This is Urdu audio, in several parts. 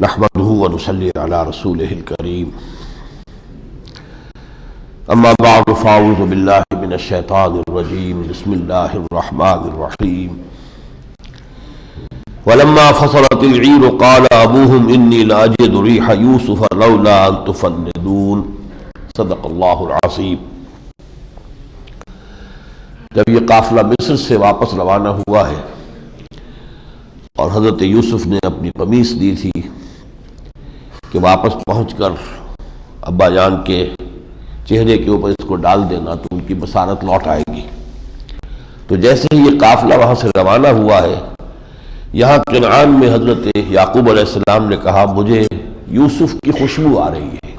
نحمده ونصلي على رسوله الكريم اما بعد فاعوذ بالله من الشيطان الرجيم بسم الله الرحمن الرحيم ولما فصلت العير قال ابوهم اني لاجد ريح يوسف لولا ان تفندون صدق اللہ العظیم۔ جب یہ قافلہ مصر سے واپس روانہ ہوا ہے اور حضرت یوسف نے اپنی قمیص دی تھی کہ واپس پہنچ کر ابا جان کے چہرے کے اوپر اس کو ڈال دینا تو ان کی بصارت لوٹ آئے گی، تو جیسے ہی یہ قافلہ وہاں سے روانہ ہوا ہے، یہاں کنعان میں حضرت یعقوب علیہ السلام نے کہا مجھے یوسف کی خوشبو آ رہی ہے،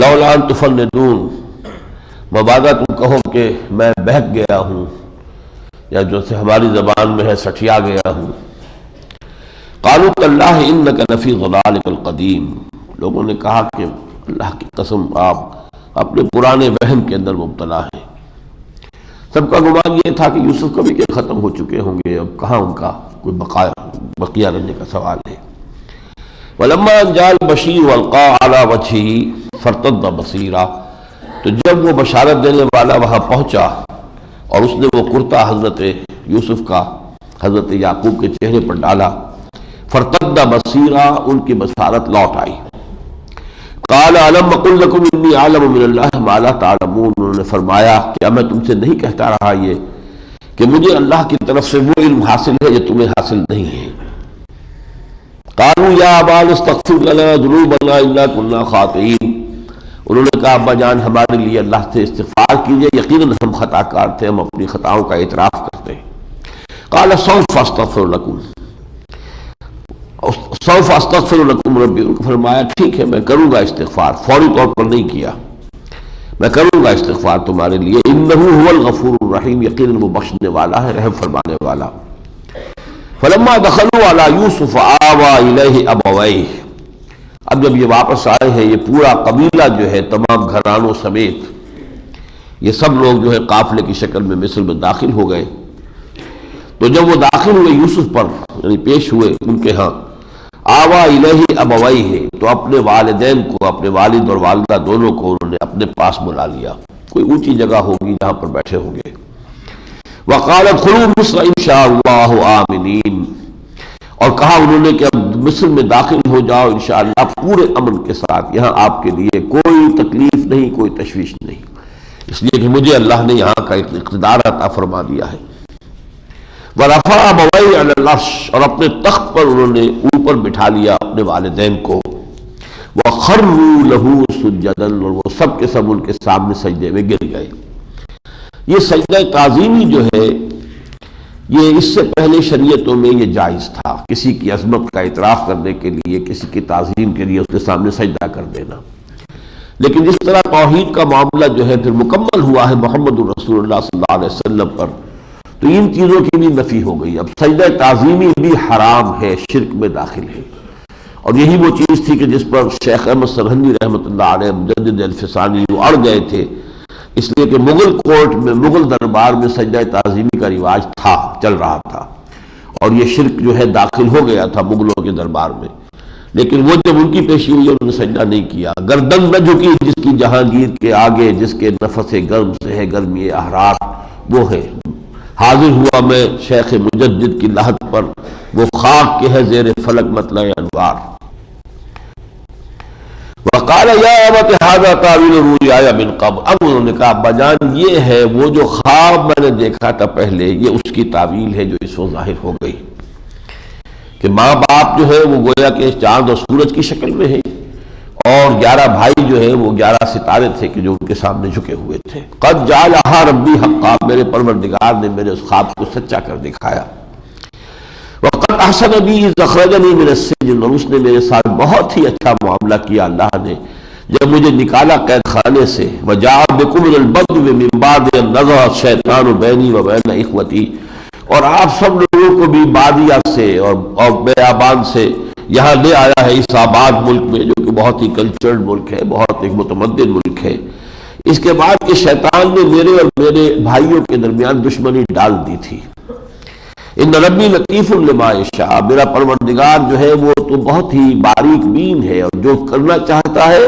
لولا ان تفندون، مبادا تم کہو کہ میں بہک گیا ہوں، یا جو سے ہماری زبان میں ہے سٹھیا گیا ہوں۔ قالوا تاللہ انک لفی ضلالک القدیم، لوگوں نے کہا کہ اللہ کی قسم آپ اپنے پرانے وہم کے اندر مبتلا ہیں۔ سب کا گمان یہ تھا کہ یوسف کبھی کے ختم ہو چکے ہوں گے، اب کہاں ان کا کوئی بقیہ رہنے کا سوال ہے۔ ولما ان جاء البشیر والقى على وجهه فارتد بصیرا، تو جب وہ بشارت دینے والا وہاں پہنچا اور اس نے وہ کرتا حضرت یوسف کا حضرت یعقوب کے چہرے پر ڈالا، فرتد بصیرا، ان کی بصارت لوٹ آئی۔ قال الم اقل لکم انی اعلم من اللہ ما لا تعلمون، انہوں نے فرمایا کیا میں تم سے نہیں کہتا رہا یہ کہ مجھے اللہ کی طرف سے وہ علم حاصل ہے جو تمہیں حاصل نہیں ہے۔ قالوا یا ابانا استغفر لنا ذنوبنا انا كنا خاطئین، انہوں نے کہا ابا جان ہمارے لیے اللہ سے استغفار کیجئے، یقیناً ہم خطا کار تھے، ہم اپنی خطاؤں کا اعتراف کرتے ہیں۔ قال سوف استغفر لکم، سوف استغفر لکم ربی، ان کو فرمایا ٹھیک ہے میں کروں گا استغفار، فوری طور پر نہیں کیا، میں کروں گا استغفار تمہارے لیے، انہ هو الغفور الرحیم، یقیناً وہ بخشنے والا ہے، رحم فرمانے والا۔ فلما دخلوا علی یوسف آوی الیہ ابویہ، اب جب یہ واپس آئے ہیں یہ پورا قبیلہ جو ہے تمام گھرانوں سمیت یہ سب لوگ جو ہے قافلے کی شکل میں مصر میں داخل ہو گئے، تو جب وہ داخل ہوئے یوسف پر یعنی پیش ہوئے ان کے ہاں، آوا الیہ ابویہ، تو اپنے والدین کو، اپنے والد اور والدہ دونوں کو انہوں نے اپنے پاس بلا لیا، کوئی اونچی جگہ ہوگی جہاں پر بیٹھے ہوں گے۔ وقال ادخلوا مصر ان شاء اللہ آمنین، اور کہا انہوں نے کہ اب مصر میں داخل ہو جاؤ انشاءاللہ پورے امن کے ساتھ، یہاں آپ کے لیے کوئی تکلیف نہیں، کوئی تشویش نہیں، اس لیے کہ مجھے اللہ نے یہاں کا اقتدار عطا فرما دیا ہے۔ وَرَفَعَ أَبَوَيْهِ عَلَى الْعَرْشِ، اور اپنے تخت پر انہوں نے اوپر بٹھا لیا اپنے والدین کو، وَخَرُّوا لَهُ سُجَّدًا، اور وہ سب کے سب ان کے سامنے سجدے میں گر گئے۔ یہ سجدہ تعظیمی جو ہے یہ اس سے پہلے شریعتوں میں یہ جائز تھا، کسی کی عظمت کا اعتراف کرنے کے لیے، کسی کی تعظیم کے لیے اس کے سامنے سجدہ کر دینا، لیکن جس طرح توحید کا معاملہ جو ہے پھر مکمل ہوا ہے محمد الرسول اللہ صلی اللہ علیہ وسلم پر، تو ان چیزوں کی بھی نفی ہو گئی، اب سجدہ تعظیمی بھی حرام ہے، شرک میں داخل ہے، اور یہی وہ چیز تھی کہ جس پر شیخ احمد سرہندی رحمۃ اللہ علیہ مجدد الفسانی وہ اڑ گئے تھے، اس لیے کہ مغل کورٹ میں، مغل دربار میں سجدہ تعظیمی کا رواج تھا، چل رہا تھا، اور یہ شرک جو ہے داخل ہو گیا تھا مغلوں کے دربار میں، لیکن وہ جب ان کی پیشی ہوئی انہوں نے سجدہ نہیں کیا۔ گردن نہ جھکی جس کی جہانگیر کے آگے، جس کے نفس گرم سے ہے گرمی احرار، وہ ہے حاضر ہوا میں شیخ مجدد کی لحد پر، وہ خاک کے ہے زیر فلک مطلع انوار۔ وقال یا ابت ھذا تاویل رؤیایا من قبل، اب انہوں نے کہا ابا جان یہ ہے وہ جو خواب میں نے دیکھا تھا پہلے، یہ اس کی تعویل ہے جو اس وقت ظاہر ہو گئی، کہ ماں باپ جو ہے وہ گویا کہ چاند اور سورج کی شکل میں ہے، اور 11 بھائی جو ہے وہ 11 ستارے تھے کہ جو ان کے سامنے جھکے ہوئے تھے۔ قد جعلھا ربی حقا، میرے پروردگار نے میرے اس خواب کو سچا کر دکھایا۔ وقد احسن بی اذ اخرجنی من السجن، اور اس نے میرے ساتھ بہت ہی اچھا معاملہ کیا اللہ نے جب مجھے نکالا قید خانے سے۔ وجاء بکم من البدو من بعد ان نزغ الشیطان بینی وبین اخوتی، اور آپ سب لوگوں کو بھی بادیہ سے اور بیابان سے یہاں لے آیا ہے اس آباد ملک میں، جو کہ بہت ہی کلچرڈ ملک ہے، بہت ایک متمدن ملک ہے۔ اس کے بعد کہ شیطان نے میرے اور میرے بھائیوں کے درمیان دشمنی ڈال دی تھی، ان ربی لطیف لما یشاء، میرا پروردگار جو ہے وہ تو بہت ہی باریک بین ہے، اور جو کرنا چاہتا ہے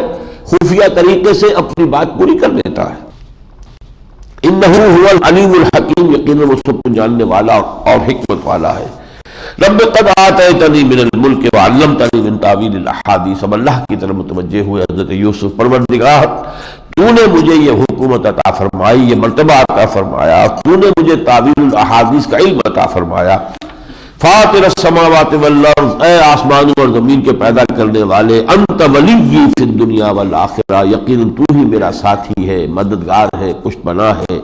خفیہ طریقے سے اپنی بات پوری کر لیتا ہے۔ انہ هو العلیم الحکیم، یقیناً وہ سب کو جاننے والا اور حکمت والا ہے۔ رب قد آتیتنی من الملک وعلمتنی من تعویل الاحادیث، اب اللہ کی طرف متوجہ ہوئے حضرت یوسف، پروردگار تو نے مجھے یہ حکومت عطا فرمائی، یہ مرتبہ عطا فرمایا، تو نے مجھے تعویل الاحادیث کا علم عطا فرمایا۔ فاطر السماوات والارض، اے آسمانوں اور زمین کے پیدا کرنے والے، انت ولی فی الدنیا والآخرہ، یقیناً تو ہی میرا ساتھی ہے، مددگار ہے، پشت پناہ ہے،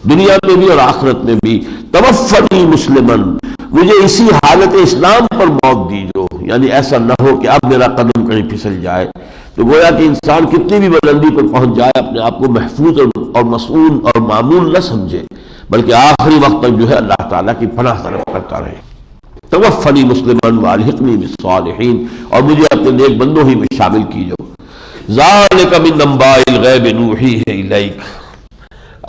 دنیا میں بھی اور آخرت میں بھی۔ توفنی مسلمن، مجھے اسی حالت اسلام پر موت دیجو، یعنی ایسا نہ ہو کہ اب میرا قدم کہیں پھسل جائے۔ تو گویا کہ انسان کتنی بھی بلندی پر پہنچ جائے اپنے آپ کو محفوظ اور مسئول اور معمول نہ سمجھے، بلکہ آخری وقت تک جو ہے اللہ تعالیٰ کی پناہ طلب کرتا رہے۔ توفنی مسلمن والحقنی بالصالحین، اور مجھے اپنے نیک بندوں ہی میں شامل کیجو۔ ذالک من انباء الغیب نوحیہ الیک،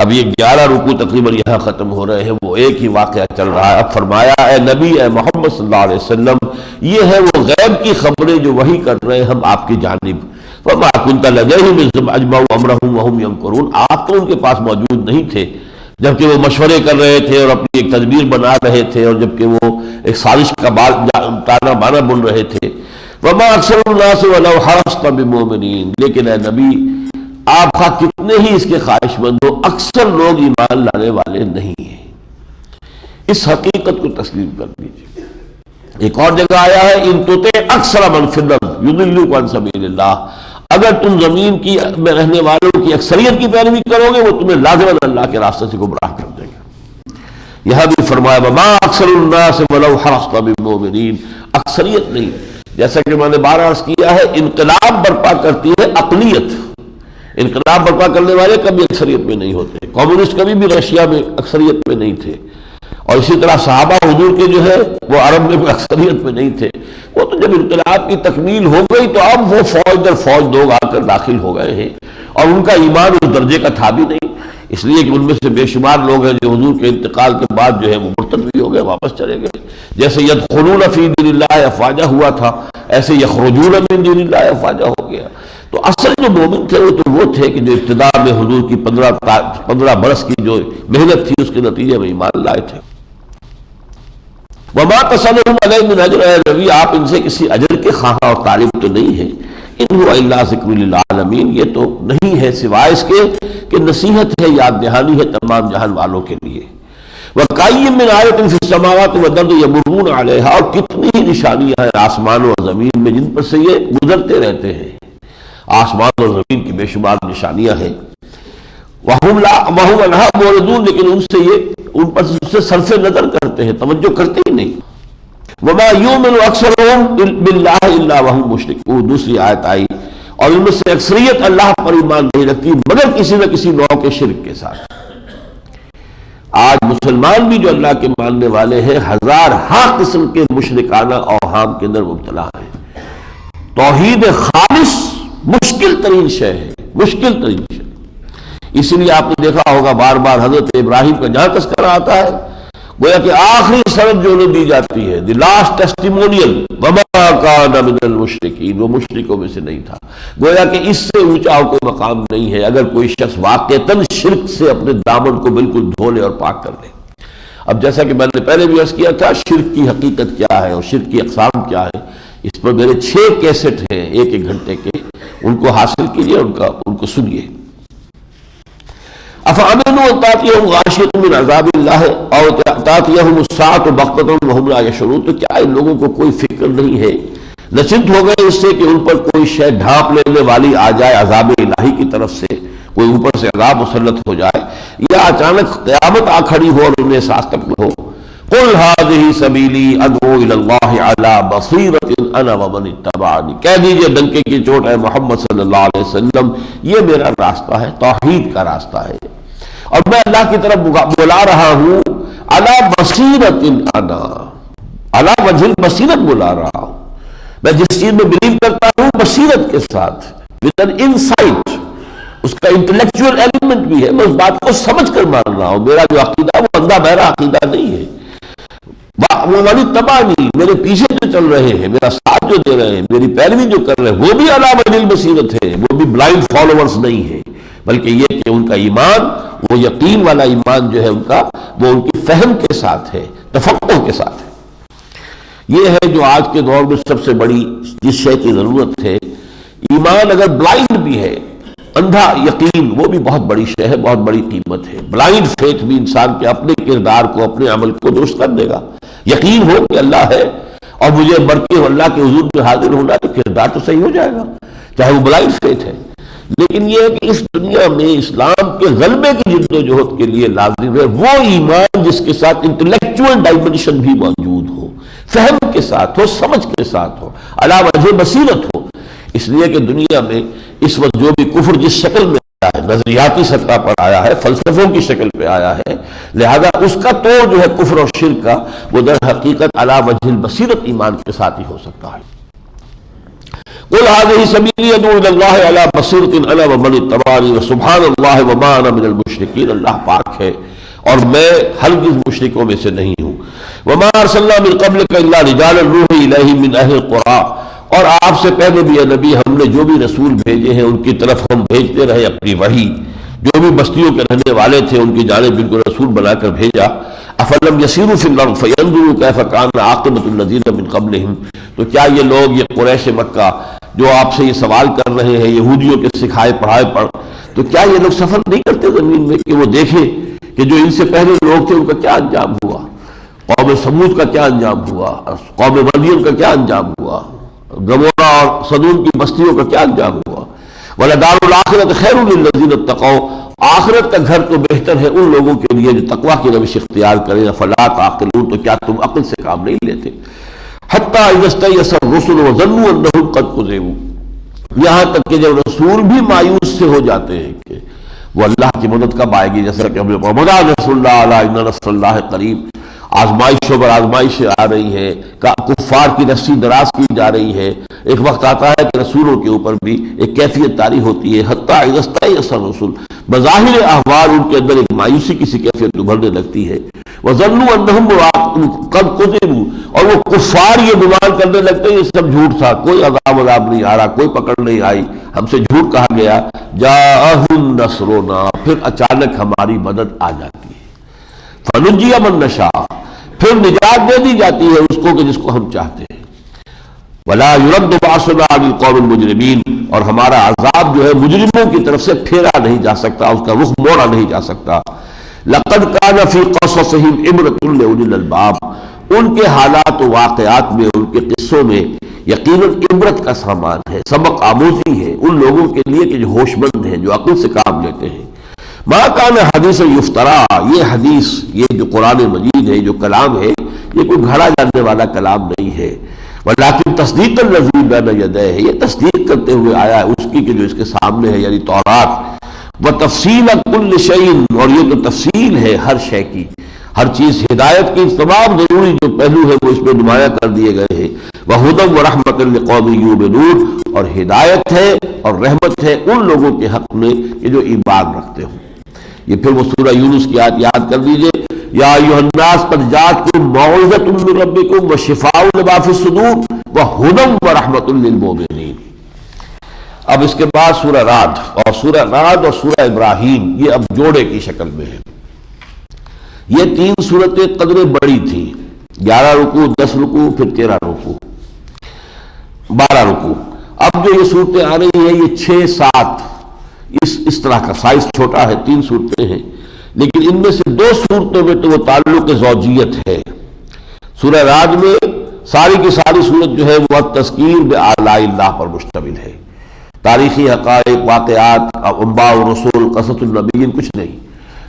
اب یہ 11 رکوع تقریباً یہاں ختم ہو رہے ہیں، وہ ایک ہی واقعہ چل رہا ہے۔ اب فرمایا اے نبی، اے محمد صلی اللہ علیہ وسلم، یہ ہے وہ غیب کی خبریں جو وحی کر رہے ہیں ہم آپ کی جانب۔ وما كنت لديهم إذ أجمعوا أمرهم وهم يمكرون، آپ تو ان کے پاس موجود نہیں تھے جبکہ وہ مشورے کر رہے تھے اور اپنی ایک تدبیر بنا رہے تھے، اور جبکہ وہ ایک سازش کا تانا بانا بن رہے تھے۔ وما أكثر الناس ولو حرصت بمؤمنين، لیکن اے نبی آپ کا کتنے ہی اس کے خواہش مند ہو، اکثر لوگ ایمان لانے والے نہیں ہیں۔ اس حقیقت کو تسلیم کر دیجیے۔ ایک اور جگہ آیا ہے ان تطع اکثر من فی الارض یضلوک عن سبیل اللہ، اگر تم زمین کی میں رہنے والوں کی اکثریت کی پیروی کرو گے وہ تمہیں لازماً اللہ کے راستے سے گمراہ کر دیں گے۔ یہاں بھی فرمایا وما اکثر الناس ولو حرصت بالمؤمنین، اکثریت نہیں، جیسا کہ میں نے بار عرض کیا ہے، انقلاب برپا کرتی ہے عقلیت، انقلاب برپا کرنے والے کبھی اکثریت میں نہیں ہوتے۔ کمیونسٹ کبھی بھی رشیا میں اکثریت میں نہیں تھے، اور اسی طرح صحابہ حضور کے جو ہے وہ عرب میں کوئی اکثریت میں نہیں تھے۔ وہ تو جب انقلاب کی تکمیل ہو گئی تو اب وہ فوج در فوج لوگ آ کر داخل ہو گئے ہیں، اور ان کا ایمان اس درجے کا تھا بھی نہیں، اس لیے کہ ان میں سے بے شمار لوگ ہیں جو حضور کے انتقال کے بعد جو ہے وہ مرتد بھی ہو گئے، واپس چلے گئے۔ جیسے یدخلون فی دین اللہ افواجا ہوا تھا، ایسے یخرجون من دین اللہ افواجا ہو گیا۔ تو اصل جو مومن تھے وہ تھے کہ جو ابتدا میں حضور کی 15 برس کی جو محنت تھی اس کے نتیجے میں ایمان لائے تھے۔ وما تسألهم علیہ من اجر، اے نبی آپ ان سے کسی اجر کے خواہاں اور طالب تو نہیں ہے۔ ان هو الا ذکر للعالمین، یہ تو نہیں ہے سوائے اس کے کہ نصیحت ہے، یاد دہانی ہے تمام جہان والوں کے لیے۔ وَكَأَيٍّ مِّنْ آیَةٍ فِي السَّمَاوَاتِ وَالْأَرْضِ يَمُرُّونَ عَلَيْهَا، اور کتنی ہی نشانیاں ہیں آسمانوں اور زمین میں جن پر سے یہ گزرتے رہتے ہیں۔ آسمان اور زمین کی بے شمار نشانیاں ہیں۔ وَهُمْ عَنْهَا مُعْرِضُونَ، لیکن ان پر سے صرف نظر کرتے ہیں، توجہ کرتے ہی نہیں۔ وَمَا يُؤْمِنُ أَكْثَرُهُمْ بِاللَّهِ إِلَّا وَهُمْ مُشْرِكُونَ، دوسری آیت آئی، اور ان میں سے اکثریت اللہ پر ایمان نہیں رکھتی مگر کسی نہ کسی نوع کے شرک کے ساتھ۔ آج مسلمان بھی جو اللہ کے ماننے والے ہیں ہزار ہاں قسم کے مشرکانہ اوہام کے اندر مبتلا ہیں۔ توحید خالص مشکل ترین شے ہے، مشکل ترین شے۔ اسی لیے آپ نے دیکھا ہوگا بار بار حضرت ابراہیم کا جہاں تذکرہ آتا ہے گویا کہ آخری سند جو انہیں دی جاتی ہے، دی لاسٹ ٹیسٹیمونیل، وما کان من المشرکین، وہ مشرکوں میں سے نہیں تھا۔ گویا کہ اس سے اونچا کوئی مقام نہیں ہے اگر کوئی شخص واقعتاً شرک سے اپنے دامن کو بالکل دھو لے اور پاک کر لے۔ اب جیسا کہ میں نے پہلے بھی عرض کیا تھا، شرک کی حقیقت کیا ہے اور شرک کی اقسام کیا ہے، اس پر میرے 6 کیسٹ ہیں 1 گھنٹے کے، ان کو حاصل کیجئے، ان کو سنیے۔ افامنوا ان تاتیہم غاشیۃ من عذاب اللہ او تاتیہم الساعۃ بغتۃ وہم لا یشعرون، تو کیا ان لوگوں کو کوئی فکر نہیں ہے، نچنت ہو گئے اس سے کہ ان پر کوئی شے ڈھانپ لینے والی آ جائے عذاب الہی کی طرف سے، کوئی اوپر سے عذاب مسلط ہو جائے، یا اچانک قیامت آ کھڑی ہو اور انہیں احساس تک نہ ہو۔ قل هذه سبیلی ادعو الی اللہ علی بصیرۃ انا ومن اتبعنی، کہہ دیجئے ڈنکے کی چوٹ ہے محمد صلی اللہ علیہ وسلم، یہ میرا راستہ ہے، توحید کا راستہ ہے، اور میں اللہ کی طرف بلا رہا ہوں، علی بصیرۃ انا، علی وجہ البصیرت بلا رہا ہوں، میں جس چیز میں بلیو کرتا ہوں بصیرت کے ساتھ، with an insight، اس کا انٹلیکچوئل ایلیمنٹ بھی ہے، میں اس بات کو سمجھ کر مان رہا ہوں، میرا جو عقیدہ وہ اندھا بہرا عقیدہ نہیں ہے۔ وَمَنِ اتَّبَعَنِي، میرے پیچھے جو چل رہے ہیں، میرا ساتھ جو دے رہے ہیں، میری پیروی جو کر رہے ہیں، وہ بھی علی وجہ البصیرت ہے، وہ بھی بلائنڈ فالوورز نہیں ہے، بلکہ یہ کہ ان کا ایمان، وہ یقین والا ایمان جو ہے ان کا، وہ ان کی فہم کے ساتھ ہے، تفقہ کے ساتھ ہے۔ یہ ہے جو آج کے دور میں سب سے بڑی جس شے کی ضرورت ہے۔ ایمان اگر بلائنڈ بھی ہے، اندھا یقین، وہ بھی بہت بڑی شے ہے، بہت بڑی قیمت ہے۔ بلائنڈ فیتھ بھی انسان کے اپنے کردار کو، اپنے عمل کو درست کر دے گا۔ یقین ہو کہ اللہ ہے اور مجھے مر کے اللہ کے حضور میں حاضر ہونا، تو کردار تو صحیح ہو جائے گا، چاہے وہ بلائنڈ فیتھ ہے۔ لیکن یہ ہے کہ اس دنیا میں اسلام کے غلبے کی جد و جہد کے لیے لازم ہے وہ ایمان جس کے ساتھ انٹلیکچوئل ڈائمنشن بھی موجود ہو، فہم کے ساتھ ہو، سمجھ کے ساتھ ہو، علی وجہ بصیرت ہو۔ اس لیے کہ دنیا میں اس وقت جو بھی کفر جس شکل میں آیا ہے، نظریاتی سطح پر آیا ہے، فلسفوں کی شکل پہ آیا ہے، لہذا اس کا توڑ جو ہے کفر اور شرک کا، وہ در حقیقت علی وجہ البصیرت ایمان کے ساتھ ہی ہو سکتا ہے۔ قل هذه سبیلی ادعو الی اللہ علی بصیرۃ انا ومن اتبعنی وسبحان اللہ وما انا من المشرکین، اللہ پاک ہے اور میں ہرگز مشرکوں میں سے نہیں ہوں۔ وما ارسلنا من قبلک الا رجالا نوحی الیہم من اہل القری، اور آپ سے پہلے بھی اے نبی ہم نے جو بھی رسول بھیجے ہیں ان کی طرف ہم بھیجتے رہے اپنی وحی، جو بھی بستیوں کے رہنے والے تھے ان کی جانب جن کو رسول بنا کر بھیجا۔ افلم یسیروا فی الارض فینظروا کیف کان عاقبۃ الذین من قبلہم، تو کیا یہ لوگ، یہ قریش مکہ جو آپ سے یہ سوال کر رہے ہیں یہودیوں کے سکھائے پڑھائے پر، تو کیا یہ لوگ سفر نہیں کرتے زمین میں کہ وہ دیکھیں کہ جو ان سے پہلے لوگ تھے ان کا کیا انجام ہوا، قوم سمود کا کیا انجام ہوا، قوم مدین کا کیا انجام ہوا، گمورہ اور صدوم کی بستیوں کا کیا انجام ہوا۔ وَلَدَارُ الْآخِرَةِ خَيْرٌ لِلَّذِينَ اتَّقَوْا، آخرت کا گھر تو بہتر ہے ان لوگوں کے لیے جو تقویٰ کی روش اختیار کریں۔ فَلَا تَعْقِلُونَ، تو کیا تم عقل سے کام نہیں لیتے؟ حَتَّى إِذَا اسْتَيْأَسَ الرُّسُلُ وَظَنُّوا أَنَّهُمْ قَدْ كُذِبُوا، یہاں تک کہ جب رسول بھی مایوس سے ہو جاتے ہیں کہ وہ اللہ کی مدد کب آئے گی، جیسا کہ ہم نے پڑھا مَتَىٰ نَصْرُ اللَّهِ أَلَا إِنَّ نَصْرَ اللَّهِ قَرِيبٌ، آزمائشوں پر آزمائشیں آ رہی ہیں، کفار کی رسی دراز کی جا رہی ہے۔ ایک وقت آتا ہے کہ رسولوں کے اوپر بھی ایک کیفیت طاری ہوتی ہے، حتیٰ اذا استیأس الرسل، بظاہر احوال ان کے اندر ایک مایوسی کی سی کیفیت ابھرنے لگتی ہے۔ وَظَنُّوا أَنَّهُمْ قَدْ كُذِبُوا، اور وہ کفار یہ گمان کرنے لگتے ہیں یہ سب جھوٹ تھا، کوئی عذاب نہیں آ رہا، کوئی پکڑ نہیں آئی، ہم سے جھوٹ کہا گیا۔ جاءہم نصرنا، پھر اچانک ہماری مدد آ جاتی ہے۔ فَنُجِّيَ مَن نَّشَاءُ، پھر نجات دے دی جاتی ہے اس کو کہ جس کو ہم چاہتے ہیں۔ وَلَا يُرَدُّ بَأْسُنَا عَنِ الْقَوْمِ الْمُجْرِمِينَ، اور ہمارا عذاب جو ہے مجرموں کی طرف سے پھیرا نہیں جا سکتا، اس کا رخ موڑا نہیں جا سکتا۔ لَقَدْ كَانَ فِي قَصَصِهِمْ عِبْرَةٌ لِأُولِي الْأَلْبَابِ، ان کے حالات و واقعات میں، ان کے قصوں میں یقیناً عبرت کا سامان ہے، سبق آموزی ہے ان لوگوں کے لیے کہ جو ہوش مند ہیں، جو عقل سے کام لیتے ہیں۔ ما کان حدیث یفترا، یہ حدیث، یہ جو قرآن مجید ہے، جو کلام ہے، یہ کوئی گھڑا جاننے والا کلام نہیں ہے۔ ولیکن تصدیق الذی بین یدیہ، یہ تصدیق کرتے ہوئے آیا ہے اس کی کہ جو اس کے سامنے ہے، یعنی تورات۔ وتفصیل کل شیء، اور یہ تو تفصیل ہے ہر شے کی، ہر چیز، ہدایت کی تمام ضروری جو پہلو ہے وہ اس میں نمایاں کر دیے گئے ہیں۔ وہدی ورحمۃ لقوم یؤمنون، اور ہدایت ہے اور رحمت ہے ان لوگوں کے حق میں کہ جو ایمان رکھتے ہوں۔ یہ پھر وہ سورہ یونس کی آیت یاد کر لیجئے، یا ایھا الناس قد جاءتکم موعظۃ من ربکم وشفاء لما فی الصدور وہدی ورحمۃ للمؤمنین۔ اب اس کے بعد سورہ رعد، اور سورہ رعد اور سورہ ابراہیم یہ اب جوڑے کی شکل میں ہے۔ یہ تین صورتیں قدرے بڑی تھیں، 11 رکوع، 10 رکوع، پھر 13 رکوع، 12 رکوع۔ اب جو یہ صورتیں آ رہی ہیں یہ 6، 7 اس طرح کا سائز چھوٹا ہے، 3 صورتیں ہیں، لیکن ان میں سے 2 صورتوں میں تو وہ تعلق زوجیت ہے۔ سورہ رعد میں ساری کی ساری صورت جو ہے وہ تذکیر بآلاء اللہ پر مشتمل ہے، تاریخی حقائق، واقعات، انباء الرسول، قصص النبیین کچھ نہیں،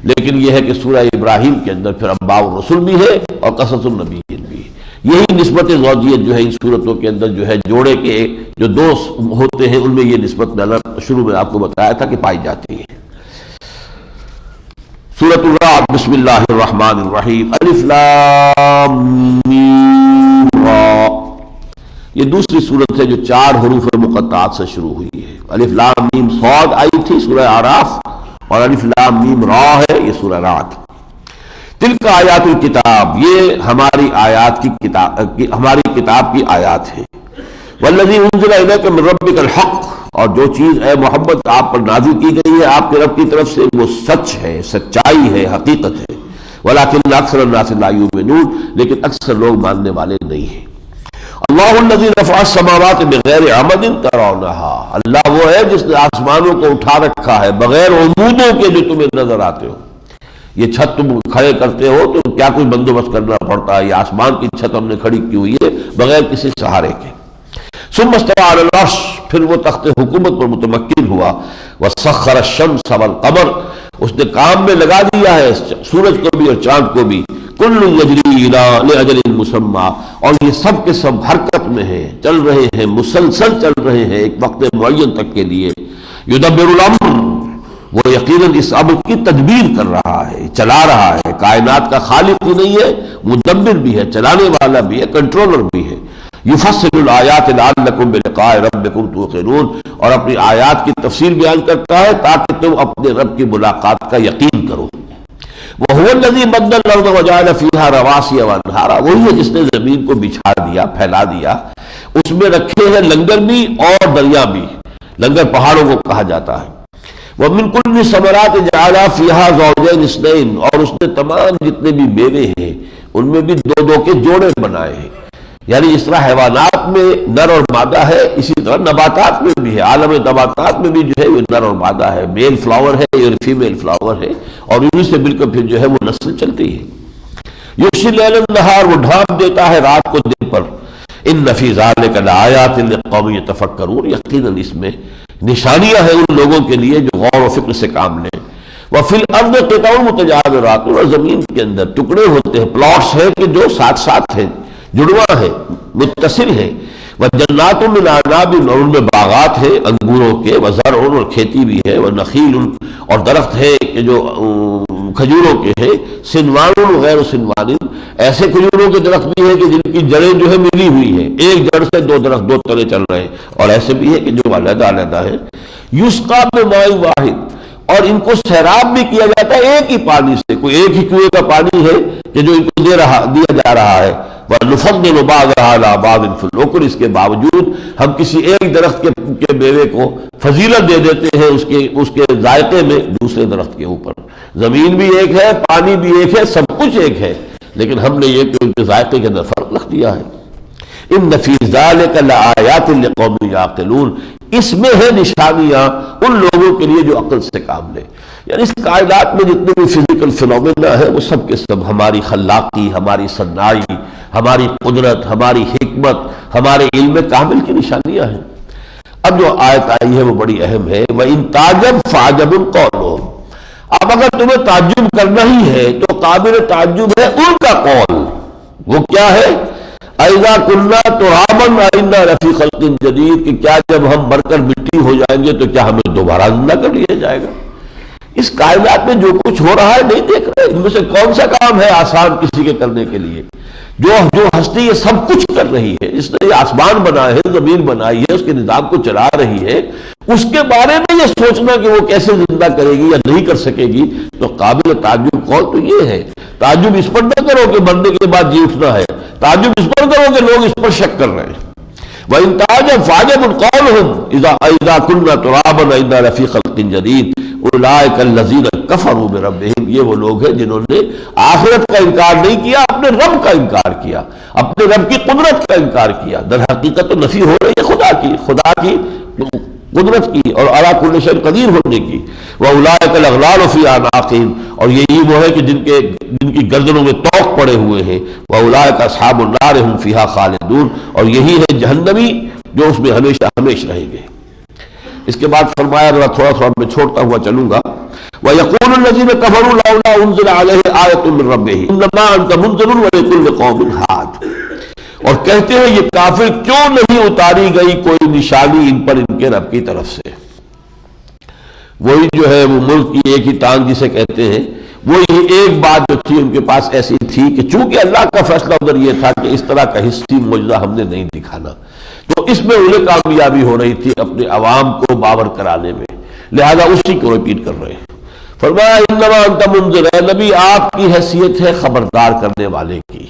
لیکن یہ ہے کہ سورہ ابراہیم کے اندر پھر انباء الرسول بھی ہے اور قصص النبیین بھی ہے۔ یہی نسبت زوجیت جو ہے ان صورتوں کے اندر جو ہے جوڑے کے جو 2 ہوتے ہیں ان میں یہ نسبت میں شروع میں آپ کو بتایا تھا کہ پائی جاتی ہے۔ سورۃ الرعد، بسم اللہ الرحمن الرحیم، الف لام میم را، یہ دوسری صورت ہے جو 4 حروف مقطعات سے شروع ہوئی ہے۔ الف لام میم صاد آئی تھی سورہ اعراف، اور الف لام میم را ہے یہ سورہ رعد۔ تلک آیات الکتاب، یہ ہماری آیات کی ہماری کتاب کی آیات ہے. والذی انزل الیک من ربک الحق، اور جو چیز اے محمد آپ پر نازل کی گئی ہے آپ کے رب کی طرف سے وہ سچ ہے، سچائی ہے، حقیقت ہے. ولکن اکثر الناس لا یؤمنون، لیکن اکثر لوگ ماننے والے نہیں ہیں. اللہ الذی رفع السماوات بغیر عمد ترونها، اللہ وہ ہے جس نے آسمانوں کو اٹھا رکھا ہے بغیر عمودوں کے جو تمہیں نظر آتے ہو. یہ چھت تم کھڑے کرتے ہو تو کیا کوئی بندوبست کرنا پڑتا ہے؟ یہ آسمان کی چھت ہم نے کھڑی کی ہوئی ہے بغیر کسی سہارے کے. ثم استوى على العرش، پھر وہ تخت حکومت پر متمکن ہوا. وسخر الشمس والقمر، اس نے کام میں لگا دیا ہے سورج کو بھی اور چاند کو بھی. کل یجری لاجل مسمى، اور یہ سب کے سب حرکت میں ہیں، چل رہے ہیں، مسلسل چل رہے ہیں ایک وقت معین تک کے لیے. یدبر الامر، وہ یقیناً اس امر کی تدبیر کر رہا ہے، چلا رہا ہے. کائنات کا خالق ہی نہیں ہے، مدبر بھی ہے، چلانے والا بھی ہے، کنٹرولر بھی ہے. یفصل الآیات لعلکم بلقاء ربکم توقنون، اور اپنی آیات کی تفصیل بیان کرتا ہے تاکہ تم اپنے رب کی ملاقات کا یقین کرو. وَهُوَ الَّذِي مَدَّ الْأَرْضَ وَجَعَلَ فِيهَا رَوَاسِيَ وَأَنْهَارًا، وہی ہے جس نے زمین کو بچھا دیا، پھیلا دیا، اس میں رکھے ہیں لنگر بھی اور دریا بھی. لنگر پہاڑوں کو کہا جاتا ہے. وَمِن كُلِّ ثَمَرَاتِ جَعَلَ فِيهَا زَوْجَيْنِ اثْنَيْنِ، اور اس نے تمام جتنے بھی میوے ہیں ان میں بھی دو دو کے جوڑے بنائے ہیں. یعنی اس طرح حیوانات میں نر اور مادہ ہے، اسی طرح نباتات میں بھی ہے. عالم نباتات میں بھی جو ہے وہ نر اور مادہ ہے، میل فلاور ہے اور فیمیل فلاور ہے، اور انہیں سے مل کر پھر جو ہے وہ نسل چلتی ہے. یغشی اللیل النہار، وہ ڈھانپ دیتا ہے رات کو دن پر. ان فی ذلک لآیات لقوم یتفکرون، یقیناً اس میں نشانیاں ہیں ان لوگوں کے لیے جو غور و فکر سے کام لیں. وفی الارض قطع متجاورات، اور زمین کے اندر ٹکڑے ہوتے ہیں، پلاٹس ہیں کہ جو ساتھ ساتھ ہیں، جڑواں ہے، متصل ہے. وجنات من اعناب، اور ان میں باغات ہیں انگوروں کے. وزرع، اور کھیتی بھی ہے. ونخیل، اور درخت ہے کہ جو کھجوروں کے ہیں. سنوان غیر سنوان، ایسے کھجوروں کے درخت بھی ہیں کہ جن کی جڑیں جو ہے ملی ہوئی ہیں، ایک جڑ سے دو درخت دو تلے چل رہے ہیں، اور ایسے بھی ہے کہ جو علیحدہ علیحدہ ہیں. یسقا بماء واحد، اور ان کو سیراب بھی کیا جاتا ہے ایک ہی پانی سے. کوئی ایک ہی کنویں کا پانی ہے کہ جو ان کو دیا جا رہا ہے. وَنُفَضِّلُ بَعْضَهَا عَلَىٰ بَعْضٍ فِي الْأُكُلِ، اس کے باوجود ہم کسی ایک درخت کے میوے کو فضیلت دے دیتے ہیں اس کے ذائقے میں دوسرے درخت کے اوپر. زمین بھی ایک ہے، پانی بھی ایک ہے، سب کچھ ایک ہے، لیکن ہم نے یہ کہ ان کے ذائقے کے اندر فرق رکھ دیا ہے. ان فی ذلک لآیات لقوم یعقلون، اس میں ہے نشانیاں ان لوگوں کے لیے جو عقل سے کام لیں. یعنی اس کائنات میں جتنے بھی فزیکل فینومینا ہے وہ سب کے سب ہماری خلاقی، ہماری صنائی، ہماری قدرت، ہماری حکمت، ہمارے علم کامل کی نشانیاں ہیں. اب جو آیت آئی ہے وہ بڑی اہم ہے. وَإِن تَعْجَبْ فَعَجَبٌ قَوْلُهُمْ، اب اگر تمہیں تعجب کرنا ہی ہے تو قابل تعجب ہے ان کا قول. وہ کیا ہے؟ اِذَا كُنَّا تُرَابًا أَإِنَّا لَفِي خَلْقٍ جَدِيدٍ، کہ کیا جب ہم مر کر مٹی ہو جائیں گے تو کیا ہمیں دوبارہ زندہ کر لیا جائے گا؟ اس کائنات میں جو کچھ ہو رہا ہے نہیں دیکھ رہے؟ ان میں سے کون سا کام ہے آسان کسی کے کرنے کے لیے؟ جو ہستی یہ سب کچھ کر رہی ہے، اس نے یہ آسمان بنایا ہے، زمین بنائی ہے، اس کے نظام کو چلا رہی ہے، اس کے بارے میں یہ سوچنا کہ وہ کیسے زندہ کرے گی یا نہیں کر سکے گی، تو قابل تعجب قول تو یہ ہے. تعجب اس پر نہ کرو کہ مرنے کے بعد جی اٹھنا ہے، تعجب اس پر کرو کہ لوگ اس پر شک کر رہے ہیں. وَإِن تَعْجَبْ فَعَجَبٌ قَوْلُهُمْ إِذَا كُنَّا تُرَابًا أَإِنَّا لَفِي خَلْقٍ جَدِيدٍ أُولَٰئِكَ الَّذِينَ كَفَرُوا بِرَبِّهِمْ، یہ وہ لوگ ہیں جنہوں نے آخرت کا انکار نہیں کیا، اپنے رب کا انکار کیا، اپنے رب کی قدرت کا انکار کیا. در حقیقت تو نفی ہو رہی ہے خدا کی قدرت کی اور علی کل شیء قدیر ہونے کی. وَأُولَٰئِكَ الْأَغْلَالُ فِي أَعْنَاقِهِمْ، اور یہی وہ ہے کہ جن کی گردنوں میں طوق پڑے ہوئے ہیں. وَأُولَٰئِكَ أَصْحَابُ النَّارِ هُمْ فِيهَا خَالِدُونَ، اور یہی ہے جہنمی جو اس میں ہمیشہ ہمیشہ رہیں گے. اس کے بعد فرمایا، تھوڑا میں چھوڑتا ہوا چلوں گا. وَيَقُولُ الَّذِينَ كَفَرُوا لَوْلَا أُنزِلَ عَلَيْهِ آيَةٌ مِّن رَّبِّهِ إِنَّمَا أَنتَ مُنذِرٌ وَلِكُلِّ قَوْمٍ هَادٍ، اور کہتے ہیں یہ کافر کیوں نہیں اتاری گئی کوئی نشانی ان پر ان کے رب کی طرف سے. وہی جو ہے وہ ملک کی ایک ہی ٹانگ جسے کہتے ہیں، وہی ایک بات جو تھی ان کے پاس ایسی تھی کہ چونکہ اللہ کا فیصلہ ادھر یہ تھا کہ اس طرح کا حصی معجزہ ہم نے نہیں دکھانا، تو اس میں انہیں کامیابی ہو رہی تھی اپنے عوام کو باور کرانے میں، لہذا اسی کو ریپیٹ کر رہے ہیں. فرمایا انما انت منذر، اے نبی آپ کی حیثیت ہے خبردار کرنے والے کی،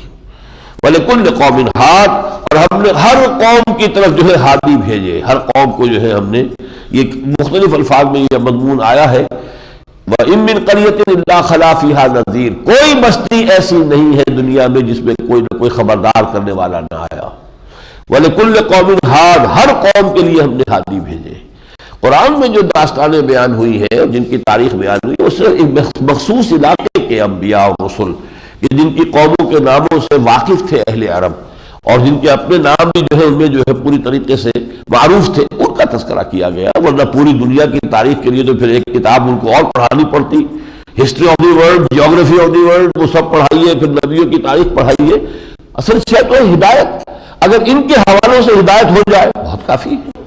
وَلِكُلِّ قَوْمٍ هَادٍ، اور ہم نے ہر قوم کی طرف جو ہے ہادی بھیجے، ہر قوم کو جو ہے ہم نے، یہ مختلف الفاظ میں یہ مضمون آیا ہے، وَإِن مِّن قَرْيَةٍ إِلَّا خَلَا فِيهَا نَذِيرٌ، کوئی بستی ایسی نہیں ہے دنیا میں جس میں کوئی نہ کوئی خبردار کرنے والا نہ آیا، وَلِكُلِّ قَوْمٍ هَادٍ، ہر قوم کے لیے ہم نے ہادی بھیجے۔ قرآن میں جو داستانیں بیان ہوئی ہیں اور جن کی تاریخ بیان ہوئی ہے، اس سے ایک مخصوص علاقے کے انبیاء اور رسل کہ جن کی قوموں کے ناموں سے واقف تھے اہل عرب، اور جن کے اپنے نام بھی جو ہے ان میں جو ہے پوری طریقے سے معروف تھے، ان کا تذکرہ کیا گیا، ورنہ پوری دنیا کی تاریخ کے لیے تو پھر ایک کتاب ان کو اور پڑھانی پڑتی، history of the world, geography of the world, وہ سب پڑھائیے، پھر نبیوں کی تاریخ پڑھائیے۔ اصل سے تو ہدایت، اگر ان کے حوالوں سے ہدایت ہو جائے بہت کافی ہے۔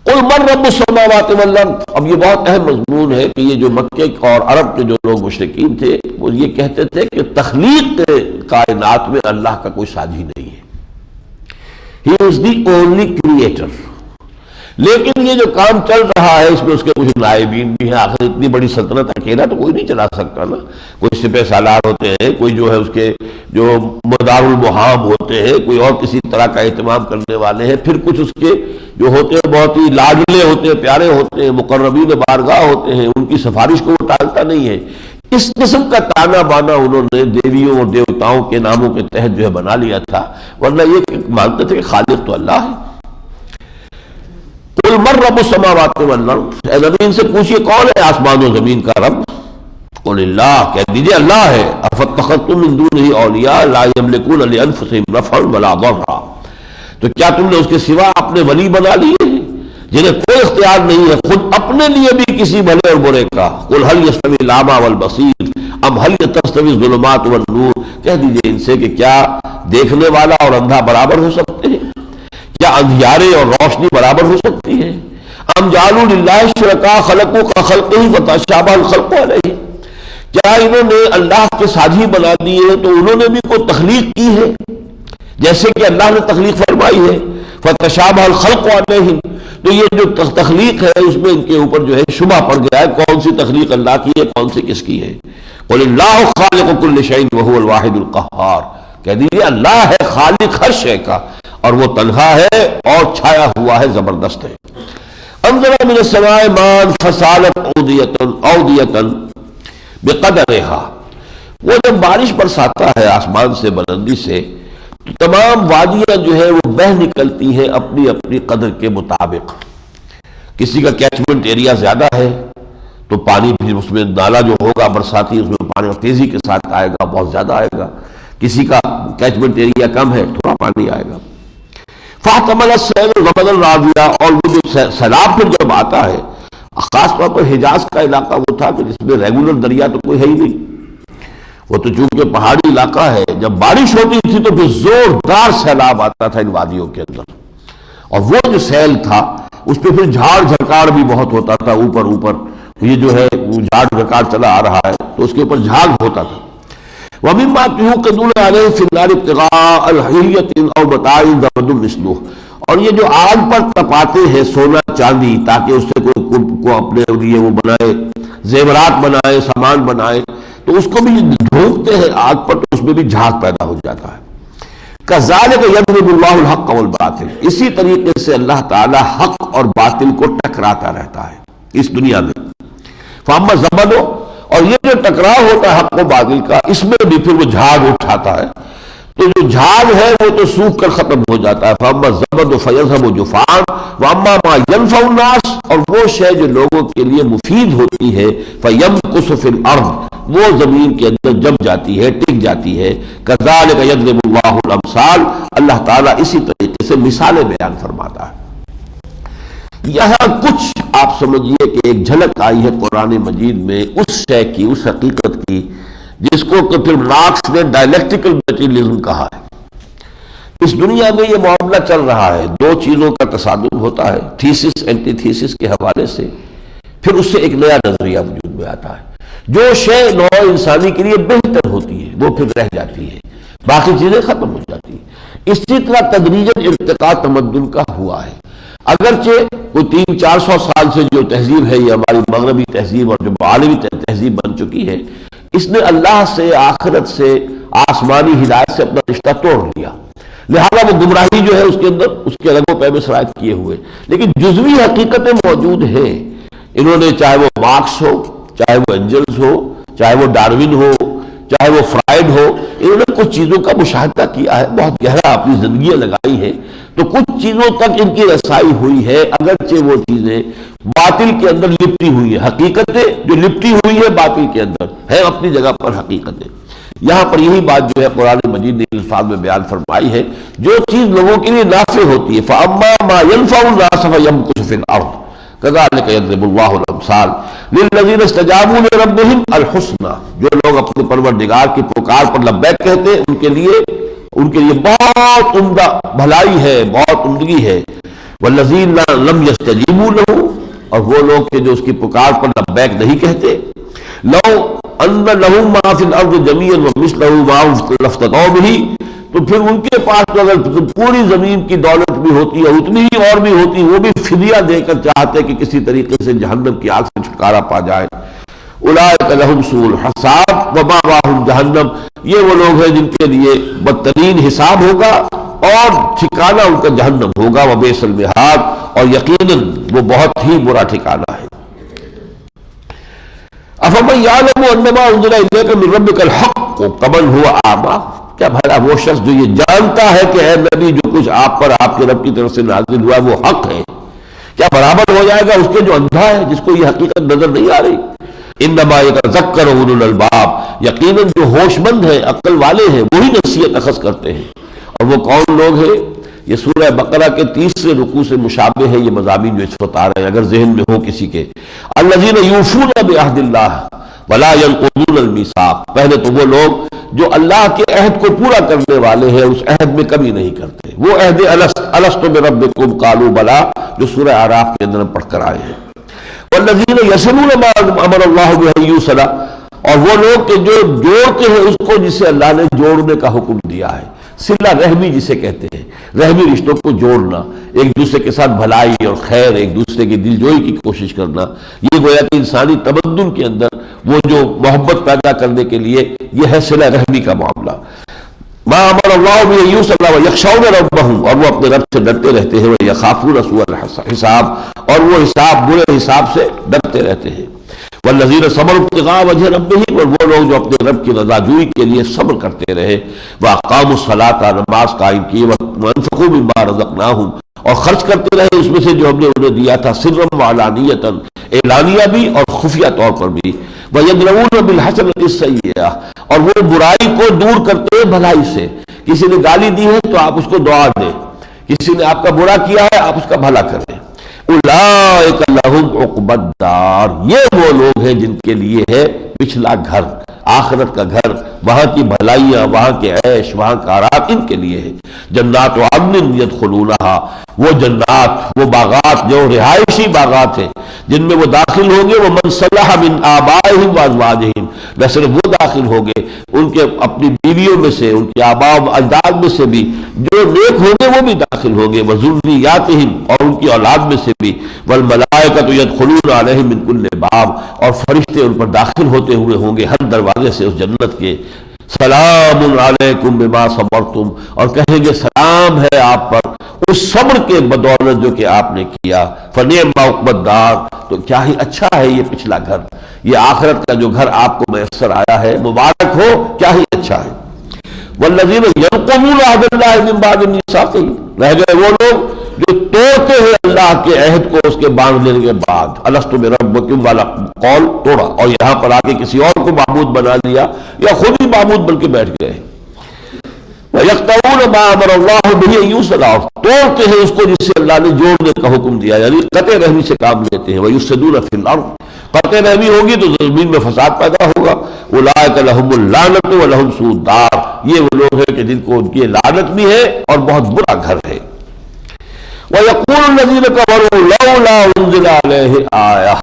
قل من رب السماوات والارض، اب یہ بہت اہم مضمون ہے کہ یہ جو مکے اور عرب کے جو لوگ مشرکین تھے وہ یہ کہتے تھے کہ تخلیق کائنات میں اللہ کا کوئی ساجی نہیں ہے، ہی از دی اونلی کریٹر، لیکن یہ جو کام چل رہا ہے اس میں اس کے کچھ نائبین بھی ہیں، آخر اتنی بڑی سلطنت اکیلا تو کوئی نہیں چلا سکتا نا، کوئی سپہ سالار ہوتے ہیں، کوئی جو ہے اس کے جو مدار المہام ہوتے ہیں، کوئی اور کسی طرح کا اہتمام کرنے والے ہیں، پھر کچھ اس کے جو ہوتے ہیں بہت ہی لاڈلے ہوتے ہیں، پیارے ہوتے ہیں، مقربین بارگاہ ہوتے ہیں، ان کی سفارش کو وہ ٹالتا نہیں ہے۔ اس قسم کا تانا بانا انہوں نے دیویوں اور دیوتاؤں کے ناموں کے تحت جو ہے بنا لیا تھا، ورنہ یہ مانتے تھے کہ خالق تو اللہ ہے۔ قل من رب السماوات والارض، اے نبی ان سے پوچھئے کون ہے آسمان و زمین کا رب؟ قل اللہ، کہہ دیجئے اللہ ہے۔ افاتخذتم من دونہ اولیاء لا یملکون لانفسہم نفعا ولا ضرا، تو کیا تم نے اس کے سوا اپنے ولی بنا لیے ہیں جنہیں کوئی اختیار نہیں ہے خود اپنے لیے بھی کسی بھلے اور برے کا؟ قل هل يستوي الاعمى والبصير ام هل تستوي الظلمات والنور، کہہ دیجئے ان سے کہ کیا دیکھنے والا اور اندھا برابر ہو سکتے ہیں؟ کیا اندھیارے اور روشنی برابر ہو سکتی ہے؟ ام جعلوا للہ شرکاء خلقوا كخلقه فتشابه الخلق علیہ، کیا انہوں نے اللہ کے ساجی بنا دیے تو انہوں نے بھی کوئی تخلیق کی ہے جیسے کہ اللہ نے تخلیق فرمائی ہے؟ فتشابہ الخلق علیہم، تو یہ جو تخلیق ہے اس میں ان کے اوپر جو ہے شبہ پڑ گیا ہے، کون سی تخلیق اللہ کی ہے کون سی کس کی ہے؟ قل اللہ خالق کل شیء وہو الواحد القہار، کہہ دیجیے اللہ ہے خالق ہر شے کا اور وہ تنہا ہے اور چھایا ہوا ہے، زبردست ہے۔ انزل من السماء ماء فسالت اودیۃ بقدرها، وہ جب بارش برساتا ہے آسمان سے بلندی سے تو تمام وادیاں جو ہے وہ بہہ نکلتی ہیں اپنی اپنی قدر کے مطابق، کسی کا کیچمنٹ ایریا زیادہ ہے تو پانی پھر اس میں نالا جو ہوگا برساتی اس میں پانی تیزی کے ساتھ آئے گا، بہت زیادہ آئے گا، کسی کا کیچمنٹ ایریا کم ہے تھوڑا پانی آئے گا۔ فاحتمل السیل زبد الراویہ، اور وہ جو سیلاب پھر جب آتا ہے، خاص طور پر حجاز کا علاقہ وہ تھا کہ جس میں ریگولر دریا تو کوئی ہے ہی نہیں، وہ تو چونکہ پہاڑی علاقہ ہے، جب بارش ہوتی تھی تو پھر زوردار سیلاب آتا تھا ان وادیوں کے اندر، اور وہ جو سیل تھا اس پہ پھر جھاڑ جھکاڑ بھی بہت ہوتا تھا، اوپر یہ جو ہے جھاڑ جھکاڑ چلا آ رہا ہے تو اس کے اوپر جھاگ ہوتا تھا۔ وَمِمَّا تُوقِدُونَ عَلَيْهِ فِي النَّارِ ابْتِغَاءَ الْحِلْيَةِ أَوْ مَتَاعٍ زَبَدٌ مِثْلُهُ، اور یہ جو آگ پر تپاتے ہیں سونا چاندی تاکہ اس سے کو اپنے لیے وہ بنائے، زیورات بنائے، سامان بنائے، تو اس کو بھی ڈھونکتے ہیں آگ پر تو اس میں بھی جھاگ پیدا ہو جاتا ہے۔ کذالک یضرب اللہ الحق والباطل، اسی طریقے سے اللہ تعالی حق اور باطل کو ٹکراتا رہتا ہے اس دنیا میں۔ فاما زبد، اور یہ جو ٹکراؤ ہوتا ہے حق و باطل کا، اس میں بھی پھر وہ جھاگ اٹھاتا ہے، تو جو جھاگ ہے وہ تو سوکھ کر ختم ہو جاتا ہے۔ فاما زبد فیذهب جفاء واما ما ينفع الناس، اور وہ شے جو لوگوں کے لیے مفید ہوتی ہے، فیمکث فی الارض، وہ زمین کے اندر جم جاتی ہے، ٹک جاتی ہے۔ کذالک یضرب اللہ الامثال، اللہ تعالیٰ اسی طریقے سے مثالیں بیان فرماتا ہے۔ یہاں کچھ آپ سمجھیے کہ ایک جھلک آئی ہے قرآن مجید میں اس شے کی، اس حقیقت کی جس کو کہ پھر مارکس نے ڈائلیکٹیکل میٹیریلزم کہا ہے۔ اس دنیا میں یہ معاملہ چل رہا ہے، دو چیزوں کا تصادم ہوتا ہے، تھیسس اینٹی تھیسس کے حوالے سے، پھر اس سے ایک نیا نظریہ وجود میں آتا ہے۔ جو شے نوع انسانی کے لیے بہتر ہوتی ہے وہ پھر رہ جاتی ہے، باقی چیزیں ختم ہو جاتی ہیں۔ اسی طرح تدریجاً ارتقاء تمدن کا ہوا ہے۔ اگرچہ کوئی 300-400 سال سے جو تہذیب ہے یہ ہماری مغربی تہذیب اور جو عالمی تہذیب بن چکی ہے، اس نے اللہ سے، آخرت سے، آسمانی ہدایت سے اپنا رشتہ توڑ لیا، لہذا وہ گمراہی جو ہے اس کے اندر اس کے رنگ و پے میں سرایت کیے ہوئے، لیکن جزوی حقیقتیں موجود ہیں۔ انہوں نے چاہے وہ مارکس ہو، چاہے وہ اینجلز ہو، چاہے وہ ڈاروین ہو، چاہے وہ فرائڈ ہو، انہوں نے کچھ چیزوں کا مشاہدہ کیا ہے، بہت گہرا اپنی زندگیاں لگائی ہیں، تو کچھ چیزوں تک ان کی رسائی ہوئی ہے، اگرچہ وہ چیزیں باطل کے اندر لپٹی ہوئی ہیں۔ حقیقتیں جو لپٹی ہوئی ہے باطل کے اندر ہے اپنی جگہ پر حقیقتیں۔ یہاں پر یہی بات جو ہے قرآن مجید نے الفاظ میں بیان فرمائی ہے، جو چیز لوگوں کے لیے نافع ہوتی ہے، فَأَمَّا مَا يَنْفَعُ النَّاسَ فَيَمْكُثُ فِي الْأَرْضِ كَذَلِكَ يَضْرِبُ اللَّهُ الْأَمْثَالَ لِلَّذِينَ اسْتَجَابُوا لِرَبِّهِمْ الْحُسْنَى۔ جو لوگ اپنے پروردگار کی پکار پر لبیک کہتے ہیں ان کے لیے بہت عمدہ بھلائی ہے، بہت عمدگی ہے۔ وَالَّذِينَ لَمْ يَسْتَجِيبُوا لَهُ، اور وہ لوگ کہ جو اس کی پکار پر لبیک نہیں کہتے، لَوْ أَنَّ لَهُم مَّا فِي الْأَرْضِ جَمِيعًا وَمِثْلَهُ مَعَهُ لَافْتَدَوْا بِهِ، تو پھر ان کے پاس تو اگر پوری زمین کی دولت بھی ہوتی ہے، اتنی ہی اور بھی ہوتی، وہ بھی فدیہ دے کر چاہتے کہ کسی طریقے سے جہنم کی آگ سے چھٹکارا پا جائے۔ اولئک لہم سوء الحساب ومأواہم جہنم، یہ وہ لوگ ہیں جن کے لیے بدترین حساب ہوگا اور ٹھکانہ ان کا جہنم ہوگا، وبئس المہاد، اور یقیناً وہ بہت ہی برا ٹھکانہ ہے۔ افمن یعلم انما انزل الیک من ربک الحق کمن هو اعمی، کیا بھلا وہ شخص جو یہ جانتا ہے کہ اے نبی جو کچھ آپ پر آپ کے رب کی طرف سے نازل ہوا وہ حق ہے، کیا برابر ہو جائے گا اس کے جو اندھا ہے، جس کو یہ حقیقت نظر نہیں آ رہی؟ انما یتذکر اولو الالباب، یقیناً جو ہوش مند ہیں، عقل والے ہیں، وہی نصیحت اخذ کرتے ہیں۔ اور وہ کون لوگ ہیں؟ یہ سورہ بقرہ کے 30 رکوع سے مشابہ ہے یہ مضامین جو اس وقت آ رہے ہیں، اگر ذہن میں ہو کسی کے۔ الذین یوفون بعہد اللہ ولا ينقضون المیثاق، پہلے تو وہ لوگ جو اللہ کے عہد کو پورا کرنے والے ہیں، اس عہد میں کمی نہیں کرتے، وہ عہد الست بربکم قالوا بلا جو سورہ اعراف کے اندر پڑھ کر آئے ہیں۔ والذین یصلون ما امر اللہ بہ ان یوصل، اور وہ لوگ کہ جو جوڑتے ہیں اس کو جسے اللہ نے جوڑنے کا حکم دیا ہے، صلہ رحمی جسے کہتے ہیں، رحمی رشتوں کو جوڑنا، ایک دوسرے کے ساتھ بھلائی اور خیر، ایک دوسرے کی دلجوئی کی کوشش کرنا، یہ گویا کہ انسانی تمدن کے اندر وہ جو محبت پیدا کرنے کے لیے یہ ہے صلہ رحمی کا معاملہ۔ ما امر اللہ بہ ان یوصل ویخشون ربہم، اور وہ اپنے رب سے ڈرتے رہتے ہیں، ویخافون سوء الحساب، اور وہ برے حساب سے ڈرتے رہتے ہیں۔ والذین صبروا ابتغاء وجہ ربہم، اور وہ لوگ جو اپنے رب کی رضا جوئی کے لیے صبر کرتے رہے، واقاموا الصلاۃ، نماز قائم کی، وانفقوا مما رزقناہم، اور خرچ کرتے رہے اس میں سے جو ہم نے انہیں دیا تھا، سرا وعلانیۃ، اعلانیہ بھی اور خفیہ طور پر بھی، وَيَدْرَؤُونَ بِالْحَسَنَةِ السَّيِّئَةِ، اور وہ برائی کو دور کرتے ہیں بھلائی سے۔ کسی نے گالی دی ہے تو آپ اس کو دعا دیں، کسی نے آپ کا برا کیا ہے آپ اس کا بھلا کریں۔ اولئک لہم عقبی الدار، یہ وہ لوگ ہیں جن کے لیے ہے پچھلا گھر، آخرت کا گھر، وہاں کی بھلائیاں، وہاں کے عیش، وہاں کا آرام ان کے لیے ہے۔ جنات عدن یدخلونہا، وہ جنات، وہ باغات جو رہائشی باغات ہیں جن میں وہ داخل ہوں گے، وہ من صلح من آبائہم وازواجہم، نہ صرف وہ داخل ہوں گے، ان کے اپنی بیویوں میں سے، ان کے آباء و اجداد میں سے بھی جو نیک ہوں گے وہ بھی داخل ہوں گے، وذریاتہم، اور ان کی اولاد میں سے بھی، والملائکۃ یدخلون علیہم من کل باب، اور فرشتے ان پر داخل ہوتے ہوئے ہوں گے ہر دروازے سے اس جنت کے۔ سلام علیکم بما صبرتم، اور کہیں گے سلام ہے آپ پر اس صبر کے بدولت جو کہ آپ نے کیا۔ فنعم عقبی الدار، تو کیا ہی اچھا ہے یہ پچھلا گھر، یہ آخرت کا جو گھر آپ کو میسر آیا ہے، مبارک ہو، کیا ہی اچھا ہے۔ والذین ینقضون عہد اللہ من بعد میثاقہ، رہ گئے وہ لوگ جو توڑتے ہیں اللہ کے عہد کو اس کے باندھ لینے کے بعد۔ الست بربکم والا قول توڑا، اور یہاں پر آ کے کسی اور کو معبود بنا لیا یا خود ہی معبود بن کے بیٹھ گئے۔ وَيَقْطَعُونَ مَا أَمَرَ اللَّهُ بِهِ أَن يُوصَلَ، توڑتے ہیں اس کو جس سے اللہ نے جوڑنے کا حکم دیا، یعنی قطع رحمی سے کام لیتے ہیں۔ وَيُفْسِدُونَ فِي الْأَرْضِ، قطع رحمی ہوگی تو زمین میں فساد پیدا ہوگا۔ أُولَٰئِكَ لَهُمُ اللَّعْنَةُ وَلَهُمْ سُوءُ الدَّارِ، یہ وہ لوگ ہیں کہ جن کو ان کی لعنت بھی ہے اور بہت برا گھر ہے۔ وَيَقُولُ الَّذِينَ كَفَرُوا لَوْلَا أُنزِلَ عَلَيْهِ آيَةٌ،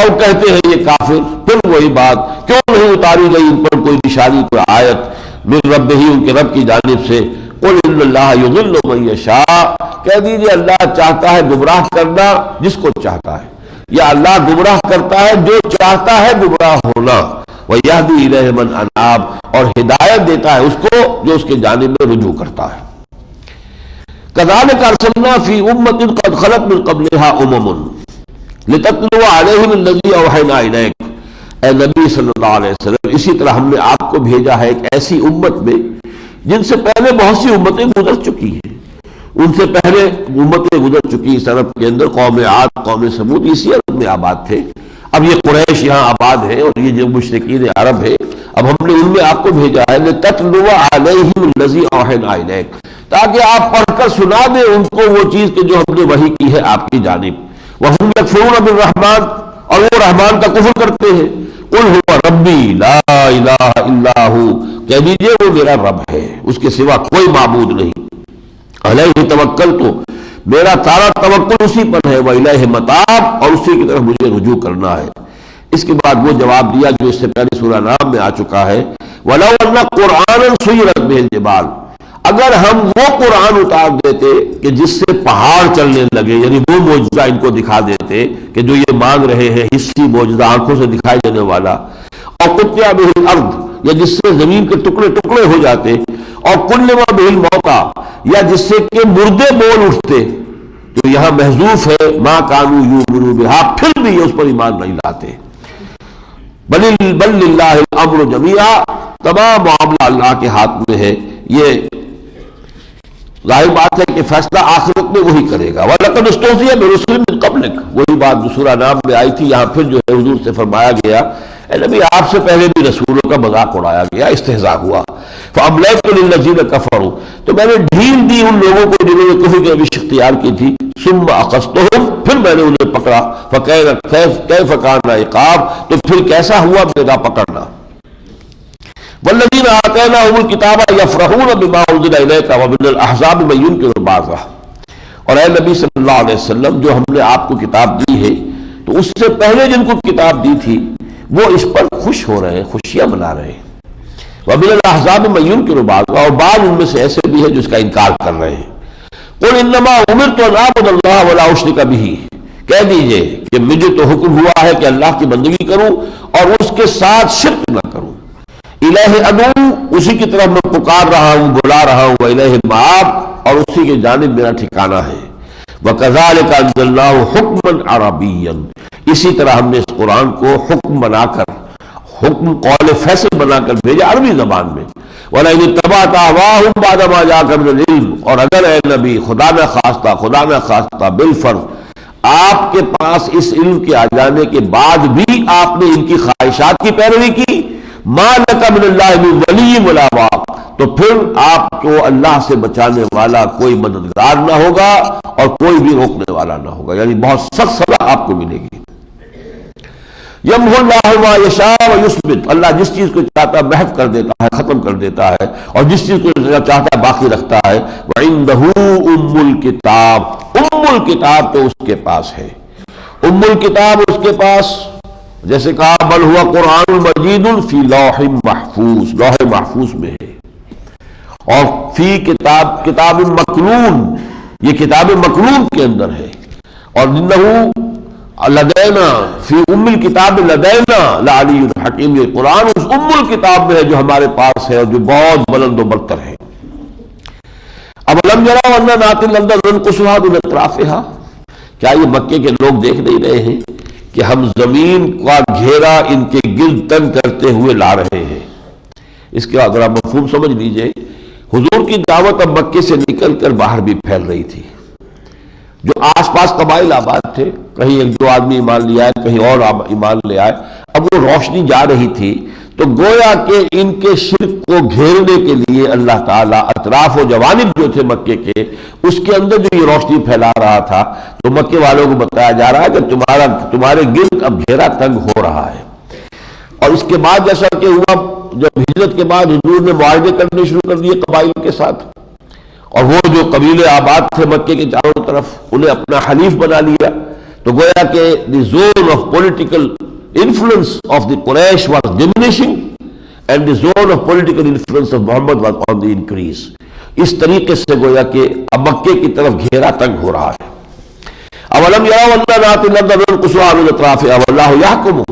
اور کہتے ہیں یہ کافر، پھر وہی بات، کیوں نہیں اتاری گئی ان پر کوئی نشانی، کوئی آیت، من رب ہی، ان کے رب کی جانب سے۔ قل ان اللہ یضل من یشاء، کہہ دیجئے اللہ چاہتا ہے گمراہ کرنا جس کو چاہتا ہے، یا اللہ گمراہ کرتا ہے جو چاہتا ہے گمراہ ہونا، وَيَهْدِي إِلَيْهِ مَنْ أَنَابَ، اور ہدایت دیتا ہے اس کو جو اس کے جانب میں رجوع کرتا ہے۔ كَذَلِكَ أَرْسَلْنَا فِي أُمَّةٍ قَدْ خَلَتْ مِنْ قَبْلِهَا أُمَمٌ لِتَتْلُوَ عَلَيْهِمُ الَّذِي أَوْحَيْنَا إِلَيْكَ، اے نبی صلی اللہ علیہ وسلم اسی طرح ہم نے آپ کو بھیجا ہے ایک ایسی امت میں جن سے پہلے بہت سی امتیں گزر چکی ہیں، ان سے پہلے امتیں گزر چکی اس عرب کے اندر، قوم عاد، قوم سمود اسی عرب میں آباد تھے، اب یہ قریش یہاں آباد ہے اور یہ جو مشرکین عرب ہے، اب ہم نے ان میں آپ کو بھیجا ہے لِتَتْلُوَ عَلَيْهِمُ الَّذِي أَوْحَيْنَا إِلَيْكَ، تاکہ آپ پڑھ کر سنا دیں ان کو وہ چیز کہ جو ہم نے وحی کی ہے آپ کی جانب، وَهُمْ يَكْفُرُونَ بِالرَّحْمَنِ، اور وہ رحمان کا کفر کرتے ہیں، قُلْ هُوَ رَبِّي لَا إِلَٰهَ إِلَّا هُوَ، کہہ دیجئے وہ میرا رب ہے، اس کے سوا کوئی معبود نہیں، علیہ توکلت، میرا سارا توکل اسی پر ہے، وإلیہ متاب، اور اسی کی طرف مجھے رجوع کرنا ہے۔ اس کے بعد وہ جواب دیا جو اس سے پہلے سورہ نام میں آ چکا ہے، وَلَوْ أَنَّ قُرْآنًا سُيِّرَتْ بِهِ الْجِبَالُ، اگر ہم وہ قرآن اتار دیتے کہ جس سے پہاڑ چلنے لگے، یعنی وہ معجزہ ان کو دکھا دیتے کہ جو یہ مانگ رہے ہیں حسی معجزہ آنکھوں سے دکھائی دینے والا، اور قُطِّعَ بِهِ الْأَرْضُ، یا جس سے زمین کے ٹکڑے ٹکڑے ہو جاتے، اور کُلِّمَ بِهِ الْمَوْتَىٰ، یا جس سے کہ مردے بول اٹھتے، تو یہاں محذوف ہے مَا كَانُوا يُؤْمِنُونَ بِهَا، پھر بھی یہ اس پر ایمان نہیں لاتے۔ بل للہ الامر جمیعا، تمام معاملہ اللہ کے ہاتھ میں ہے، یہ ظاہر بات ہے کہ فیصلہ آخرت میں وہی کرے گا۔ وَلَقَدْ اسْتُهْزِئَ بِرُسُلٍ مِّن قَبْلِكَ، وہی بات جو سورہ نام میں آئی تھی، یہاں پھر جو ہے حضور سے فرمایا گیا اے نبی آپ سے پہلے بھی رسولوں کا مذاق اڑایا گیا، استہزاء ہوا، فَأَمْلَيْتُ لِلَّذِينَ كَفَرُوا، تو میں نے ڈھیل دی ان لوگوں کو جنہوں نے کفر کی روش اختیار کی تھی، ثُمَّ أَخَذْتُهُمْ، پھر میں نے انہیں پکڑا، فَكَيْفَ كَانَ عِقَابِ، تو پھر کیسا ہوا میرا پکڑنا۔ وَالَّذِينَ آتَيْنَاهُمُ الْكِتَابَ يَفْرَحُونَ بِمَا أُنزِلَ إِلَيْكَ وَمِنَ الْأَحْزَابِ مَن يُنكِرُ بَعْضَهُ، اور اے نبی صلی اللہ علیہ وسلم جو ہم نے آپ کو کتاب دی ہے تو اس سے پہلے جن کو کتاب دی تھی وہ اس پر خوش ہو رہے ہیں، خوشیاں منا رہے ہیں۔ وَمِنَ الْأَحْزَابِ مَن يُنكِرُ بَعْضَهُ، اور بعض ان میں سے ایسے بھی ہیں جو اس کا انکار کر رہے ہیں۔ قُلْ إِنَّمَا أُمِرْتُ أَنْ أَعْبُدَ اللَّهَ وَلَا أُشْرِكَ بِهِ، کہہ دیجئے کہ مجھے تو حکم ہوا ہے کہ اللہ کی بندگی کروں اور اس کے ساتھ شرک نہ کروں۔ الہ ادعو، اسی کی طرف میں پکار رہا ہوں، بلا رہا ہوں، الہ مآب، اور اسی کے جانب میرا ٹھکانہ ہے۔ وَكَذَلِكَ أَنزَلْنَاهُ حُكْمًا عَرَبِيًّا، اسی طرح ہم نے اس قرآن کو حکم بنا کر، حکم قول فیصل بنا کر بھیجا عربی زبان میں۔ وَلَئِنِ اتَّبَعْتَ أَهْوَاءَهُمْ بَعْدَ مَا جَاءَكَ مِنَ الْعِلْمِ، اور اگر اے نبی خدا نہ خواستہ بالفرض آپ کے پاس اس علم کے آ جانے کے بعد بھی آپ نے ان کی خواہشات کی پیروی کی، مَا لَكَ مِنَ اللَّهِ مِن وَلِيٍّ وَلَا وَاقٍ، تو پھر آپ کو اللہ سے بچانے والا کوئی مددگار نہ ہوگا اور کوئی بھی روکنے والا نہ ہوگا، یعنی بہت سخت سزا آپ کو ملے گی۔ یمحو اللہ ما یشاء ویثبت، اللہ جس چیز کو چاہتا ہے محو کر دیتا ہے، ختم کر دیتا ہے، اور جس چیز کو چاہتا ہے باقی رکھتا ہے۔ وعنده ام الکتاب، ام الکتاب تو اس کے پاس ہے، ام الکتاب اس کے پاس، جیسے کہا بل ہوا قرآن مجید فی لوح محفوظ، لوح محفوظ میں ہے، اور فی کتاب مکنون، یہ کتاب مکنون کے اندر ہے، اور انہ لدینا فی ام الکتاب لدینا لعلی الحکیم، یہ قرآن اس ام الکتاب میں ہے جو ہمارے پاس ہے اور جو بہت بلند و برتر ہے۔ اب لم یروا انا ناتی الارض ننقصها من اطرافها، کیا یہ مکے کے لوگ دیکھ نہیں رہے ہیں کہ ہم زمین کا گھیرا ان کے گرد تنگ کرتے ہوئے لا رہے ہیں؟ اس کا اگر آپ مفہوم سمجھ لیجئے، حضور کی دعوت اب مکے سے نکل کر باہر بھی پھیل رہی تھی، جو آس پاس قبائل آباد تھے، کہیں ایک دو آدمی ایمان لے آئے، کہیں اور ایمان لے آئے، اب وہ روشنی جا رہی تھی، تو گویا کہ ان کے شرک کو گھیرنے کے لیے اللہ تعالیٰ اطراف و جوانب جو تھے مکے کے، اس کے اندر جو یہ روشنی پھیلا رہا تھا، تو مکے والوں کو بتایا جا رہا ہے کہ تمہارے گرد اب گھیرا تنگ ہو رہا ہے۔ اور اس کے بعد جیسا کہ ہوا، جب ہجرت کے بعد حضور نے معاہدے کرنے شروع کر دیے قبائل کے ساتھ، اور وہ جو قبیلے آباد تھے مکے کے چاروں طرف انہیں اپنا حلیف بنا لیا، تو گویا کہ the zone of political influence of the Quraysh was diminishing and the zone of political influence of Muhammad was on the increase۔ اس طریقے سے گویا کہ اب مکے کی طرف گھیرا تنگ ہو رہا ہے. اولم یروا انا ناتی الارض ننقصها من اطرافها واللہ یحکم،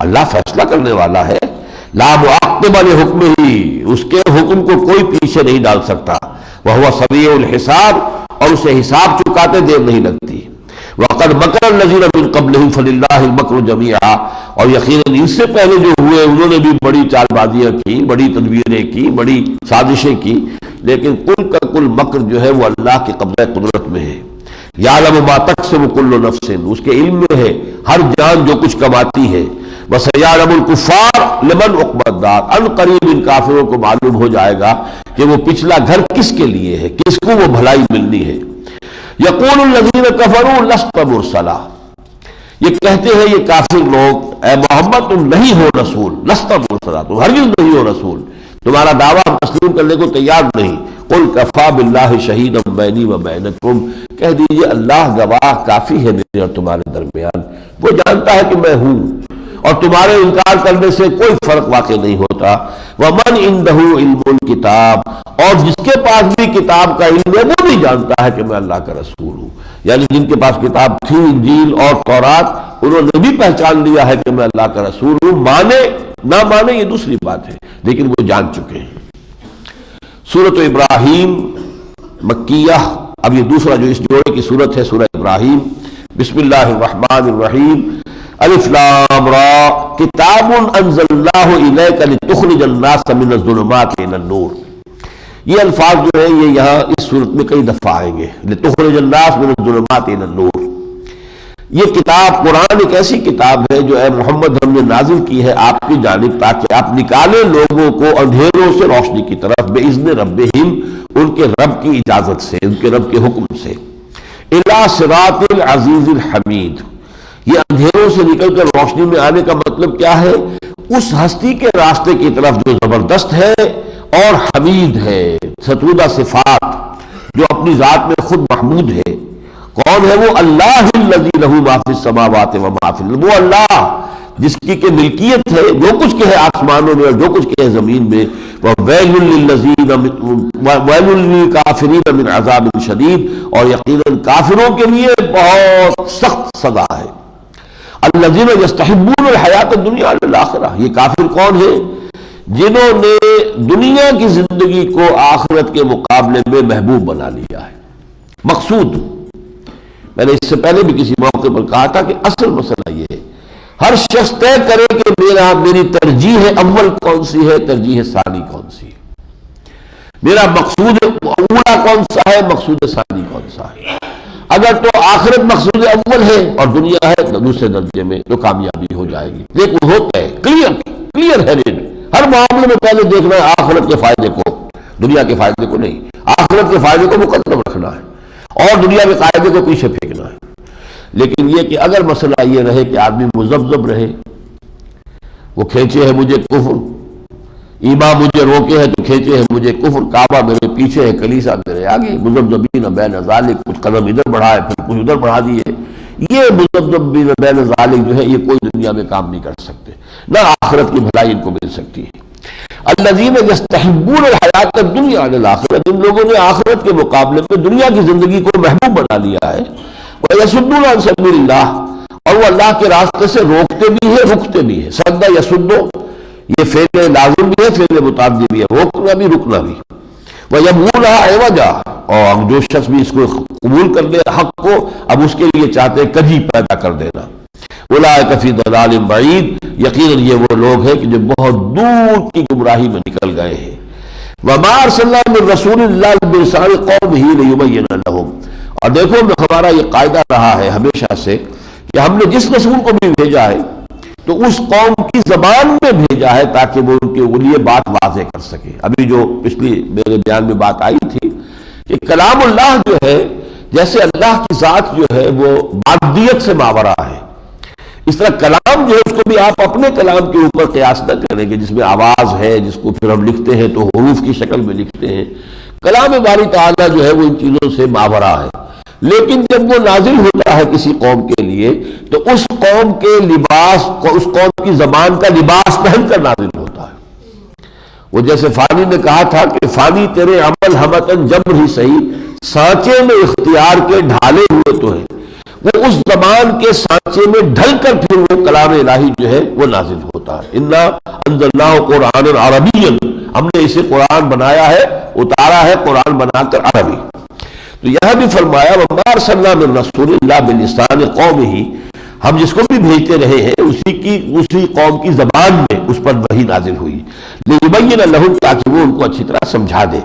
اللہ فیصلہ کرنے والا ہے. لا معقب لحکمہ، اس کے حکم کو کوئی پیچھے نہیں ڈال سکتا. وہو سریع الحساب، اور اسے حساب چکاتے دیر نہیں لگتی. وقد مکر الذین من قبلہم فللہ المکر جمیعا، اور یقیناً اس سے پہلے جو ہوئے انہوں نے بھی بڑی چال بازیاں کی، بڑی تدبیریں کی، بڑی سازشیں کی، لیکن کل کا کل مکر جو ہے وہ اللہ کے قبضہ قدرت میں ہے. یعلم ما تکسب کل نفس، اس کے علم میں ہے ہر جان جو کچھ کماتی ہے. وسیعلم الکفار لمن عقبی الدار، ان قریب ان کافروں کو معلوم ہو جائے گا کہ وہ پچھلا گھر کس کے لیے ہے، کس کو وہ بھلائی ملنی ہے. یقول الذین کفروا لست مرسلا، یہ کہتے ہیں یہ کافر لوگ، اے محمد تم نہیں ہو رسول. لست مرسلا، تم ہرگز نہیں ہو رسول، تمہارا دعویٰ تسلیم کرنے کو تیار نہیں. قل کفی باللہ شہیدا بینی و بینکم، کہہ دیجئے اللہ گواہ کافی ہے میرے اور تمہارے درمیان، وہ جانتا ہے کہ میں ہوں، اور تمہارے انکار کرنے سے کوئی فرق واقع نہیں ہوتا. ومن عنده علم الکتاب، اور جس کے پاس بھی کتاب کا علم ہے وہ بھی جانتا ہے کہ میں اللہ کا رسول ہوں. یعنی جن کے پاس کتاب تھی، انجیل اور تورات، انہوں نے بھی پہچان لیا ہے کہ میں اللہ کا رسول ہوں. مانے نہ مانے یہ دوسری بات ہے، لیکن وہ جان چکے ہیں. سورۃ ابراہیم مکیہ، اب یہ دوسرا جو اس جوڑے کی سورت ہے سورہ ابراہیم. بسم اللہ الرحمن الرحیم. الف لام را کتاب انزلناہ الیک لتخرج الناس من الظلمات الی النور. یہ الفاظ جو ہیں یہ یہاں اس صورت میں کئی دفعہ آئیں گے. لتخرج الناس من الظلمات الی النور. یہ کتاب قرآن ایک ایسی کتاب ہے جو اے محمد ہم نے نازل کی ہے آپ کی جانب، تاکہ آپ نکالیں لوگوں کو اندھیروں سے روشنی کی طرف، بإذن ربہم، ان کے رب کی اجازت سے، ان کے رب کے حکم سے. الی صراط العزیز الحمید، یہ اندھیروں سے نکل کر روشنی میں آنے کا مطلب کیا ہے؟ اس ہستی کے راستے کی طرف جو زبردست ہے اور حمید ہے، ستودہ صفات، جو اپنی ذات میں خود محمود ہے. کون ہے وہ؟ اللہ الذی لہ ما فی السماوات و ما فی الارض، وہ اللہ جس کی کہ ملکیت ہے جو کچھ کہ ہے آسمانوں میں اور جو کچھ کہ ہے زمین میں. وَوَيْلٌ لِّلْكَافِرِينَ مِنْ عَذَابٍ شَدِيدٍ، اور یقیناً کافروں کے لیے بہت سخت سزا ہے. الَّذِينَ يَسْتَحِبُّونَ الْحَيَاةَ الدُّنْيَا عَلَى الْآخِرَةِ، یہ کافر کون ہے؟ جنہوں نے دنیا کی زندگی کو آخرت کے مقابلے میں محبوب بنا لیا ہے، مقصود. میں نے اس سے پہلے بھی کسی موقع پر کہا تھا کہ اصل مسئلہ یہ ہے، ہر شخص طے کرے کہ میری ترجیح اول کون سی ہے، ترجیح ثانی کون سی ہے، میرا مقصود اولا کون سا ہے، مقصود ثانی کون سا ہے. اگر تو آخرت مقصود اول ہے اور دنیا ہے دوسرے درجے میں تو کامیابی ہو جائے گی. لیکن ہوتا ہے کلیئر ہے، ہر معاملے میں پہلے دیکھنا ہے آخرت کے فائدے کو، دنیا کے فائدے کو نہیں. آخرت کے فائدے کو مقدم رکھنا ہے اور دنیا کے قاعدے کو پیچھے پھینکنا ہے. لیکن یہ کہ اگر مسئلہ یہ رہے کہ آدمی مذبذب رہے، وہ کھینچے ہے مجھے کفر، ایمان مجھے روکے ہے تو کھینچے ہے مجھے کفر، کعبہ میرے پیچھے ہے، کلیسا میرے آگے، مذبذبین بین ذالک، کچھ قدم ادھر بڑھائے پھر کچھ ادھر بڑھا دیے، یہ مذبذبین بین ذالک جو ہے یہ کوئی دنیا میں کام نہیں کر سکتے، نہ آخرت کی بھلائی ان کو مل سکتی ہے. الذین یستحبون الحیات الدنیا علی الآخرۃ، ان لوگوں نے آخرت کے مقابلے میں دنیا کی زندگی کو محبوب بنا لیا ہے. ویصدون عن سبیل اللہ، اور وہ اللہ کے راستے سے روکتے بھی ہے رکتے بھی ہے. صد یصد، یہ فعل لازم بھی ہے، فعل متعدی بھی ہے، روکنا بھی رکنا بھی. ویبغونها عوجا، اور جو شخص بھی اس کو قبول کر لے حق کو، اب اس کے لیے چاہتے کجی پیدا کر دینا. اولئک فی ضلال بعید، یقیناً یہ وہ لوگ ہیں کہ جو بہت دور کی گمراہی میں نکل گئے ہیں. وما ارسلنا من رسول الا بلسان قومه ليبين لهم، اور دیکھو ہمارا یہ قاعدہ رہا ہے ہمیشہ سے کہ ہم نے جس رسول کو بھی بھیجا ہے تو اس قوم کی زبان میں بھیجا ہے تاکہ وہ ان کے لیے بات واضح کر سکے. ابھی جو پچھلی میرے بیان میں بات آئی تھی کہ کلام اللہ جو ہے، جیسے اللہ کی ذات جو ہے وہ مادیت سے ماورا ہے، اس طرح کلام جو ہے اس کو بھی آپ اپنے کلام کے اوپر قیاس نہ کریں گے، جس میں آواز ہے، جس کو پھر ہم لکھتے ہیں تو حروف کی شکل میں لکھتے ہیں. کلام باری تعالیٰ جو ہے وہ ان چیزوں سے ماورا ہے. لیکن جب وہ نازل ہوتا ہے کسی قوم کے لیے تو اس قوم کے لباس کو، اس قوم کی زبان کا لباس پہن کر نازل ہوتا ہے. وہ جیسے فانی نے کہا تھا کہ فانی تیرے عمل ہمتن جبر ہی صحیح، سانچے میں اختیار کے ڈھالے ہوئے تو ہیں، وہ اس زبان کے سانچے میں ڈھل کر پھر وہ کلام الہی جو ہے وہ نازل ہوتا ہے۔ انا انزلناہ قرآنا عربیا، ہم نے اسے قرآن بنایا ہے، اتارا ہے قرآن بنا کر عربی۔ تو یہاں بھی فرمایا وما ارسلنا من رسول الا بلسان قومہ، ہم جس کو بھی بھیجتے رہے ہیں اسی قوم کی زبان میں اس پر وحی نازل ہوئی، لیبین لہم، تاکہ وہ ان کو اچھی طرح سمجھا دے۔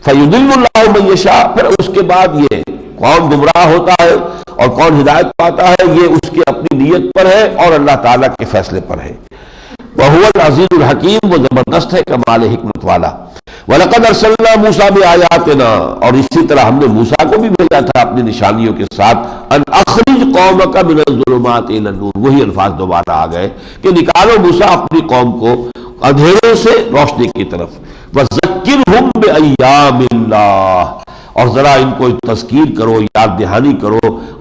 فیضل اللہ من یشاء، پھر اس کے بعد یہ کون گمراہ ہوتا ہے اور کون ہدایت پاتا ہے یہ اس کی اپنی نیت پر ہے اور اللہ تعالیٰ کے فیصلے پر ہے۔ وَهُوَ الْعَزِيزُ الْحَكِيمُ، وہ زبردست ہے کمال حکمت والا۔ وَلَقَدْ أَرْسَلْنَا مُوسَىٰ بِآيَاتِنَا، اور اسی طرح ہم نے موسیٰ کو بھی بھیجا تھا اپنی نشانیوں کے ساتھ، أَنْ أَخْرِجْ قَوْمَكَ مِنَ الظُّلُمَاتِ إِلَى النُّورِ، وہی الفاظ دوبارہ آ گئے کہ نکالو موسیٰ اپنی قوم کو اندھیروں سے روشنی کی طرف۔ وَذَكِّرْهُمْ بِأَيَّامِ اللَّهِ، اور ذرا ان کو تذکیر کرو، یاد دہانی کرو،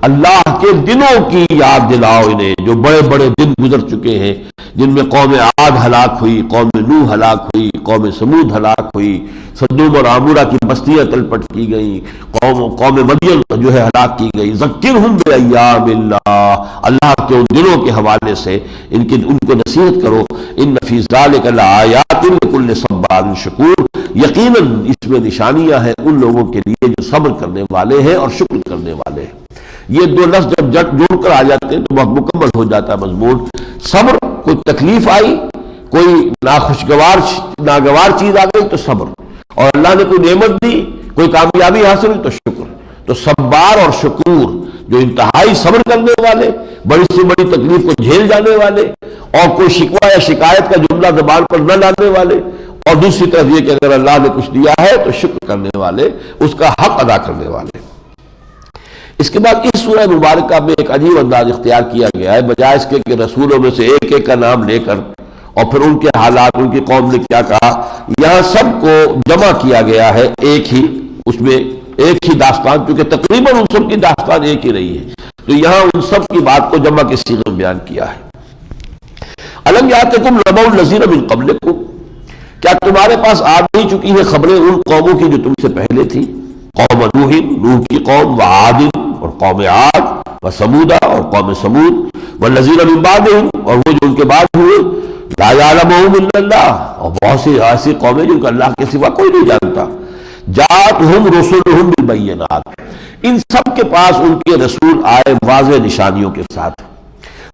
اللہ کے دنوں کی یاد دلاؤ انہیں، جو بڑے بڑے دن گزر چکے ہیں، جن میں قوم عاد ہلاک ہوئی، قوم نوح ہلاک ہوئی، قوم سمود ہلاک ہوئی، سدوم اور عامورہ کی بستیاں تلپٹ کی گئیں، قوم مدین جو ہے ہلاک کی گئی۔ ذکرہم بایام اللہ، اللہ کے ان دنوں کے حوالے سے ان کو نصیحت کرو۔ ان فی ذلک لآیات لکل صبار شکور، یقیناً اس میں نشانیاں ہیں ان لوگوں کے لیے جو صبر کرنے والے ہیں اور شکر کرنے والے ہیں۔ یہ دو لفظ جب جوڑ کر آ جاتے ہیں تو بہت مکمل ہو جاتا ہے مضمون۔ صبر، کوئی تکلیف آئی، کوئی ناگوار چیز آ گئی تو صبر، اور اللہ نے کوئی نعمت دی، کوئی کامیابی حاصل ہوئی تو شکر۔ تو صبار اور شکور، جو انتہائی صبر کرنے والے، بڑی سے بڑی تکلیف کو جھیل جانے والے، اور کوئی شکوہ یا شکایت کا جملہ زبان پر نہ لانے والے، اور دوسری طرف یہ کہ اگر اللہ نے کچھ دیا ہے تو شکر کرنے والے، اس کا حق ادا کرنے والے۔ اس کے بعد اس سورہ مبارکہ میں ایک عجیب انداز اختیار کیا گیا ہے، بجائے اس کے کہ رسولوں میں سے ایک ایک کا نام لے کر اور پھر ان کے حالات، ان کی قوم نے کیا کہا، یہاں سب کو جمع کیا گیا ہے ایک ہی، اس میں ایک ہی داستان، کیونکہ تقریباً ان سب کی داستان ایک ہی رہی ہے، تو یہاں ان سب کی بات کو جمع کے صیغے میں بیان کیا ہے۔ الم یاتکم نبأ الذین من قبلکم، کیا تمہارے پاس آ نہیں چکی ہے خبریں ان قوموں کی جو تم سے پہلے تھی، قوم نوح، نوح کی قوم، وعاد اور قوم عاد، وثمود اور قوم سمود، والذین من بعدہم اور وہ جو ان کے بعد ہوئے، لا یعلمہم الا اللہ، اور بہت سی ایسی قومیں جن کو اللہ کے سوا کوئی نہیں جانتا، جاءتہم رسلہم بالبینات، ان سب کے پاس ان کے رسول آئے واضح نشانیوں کے ساتھ،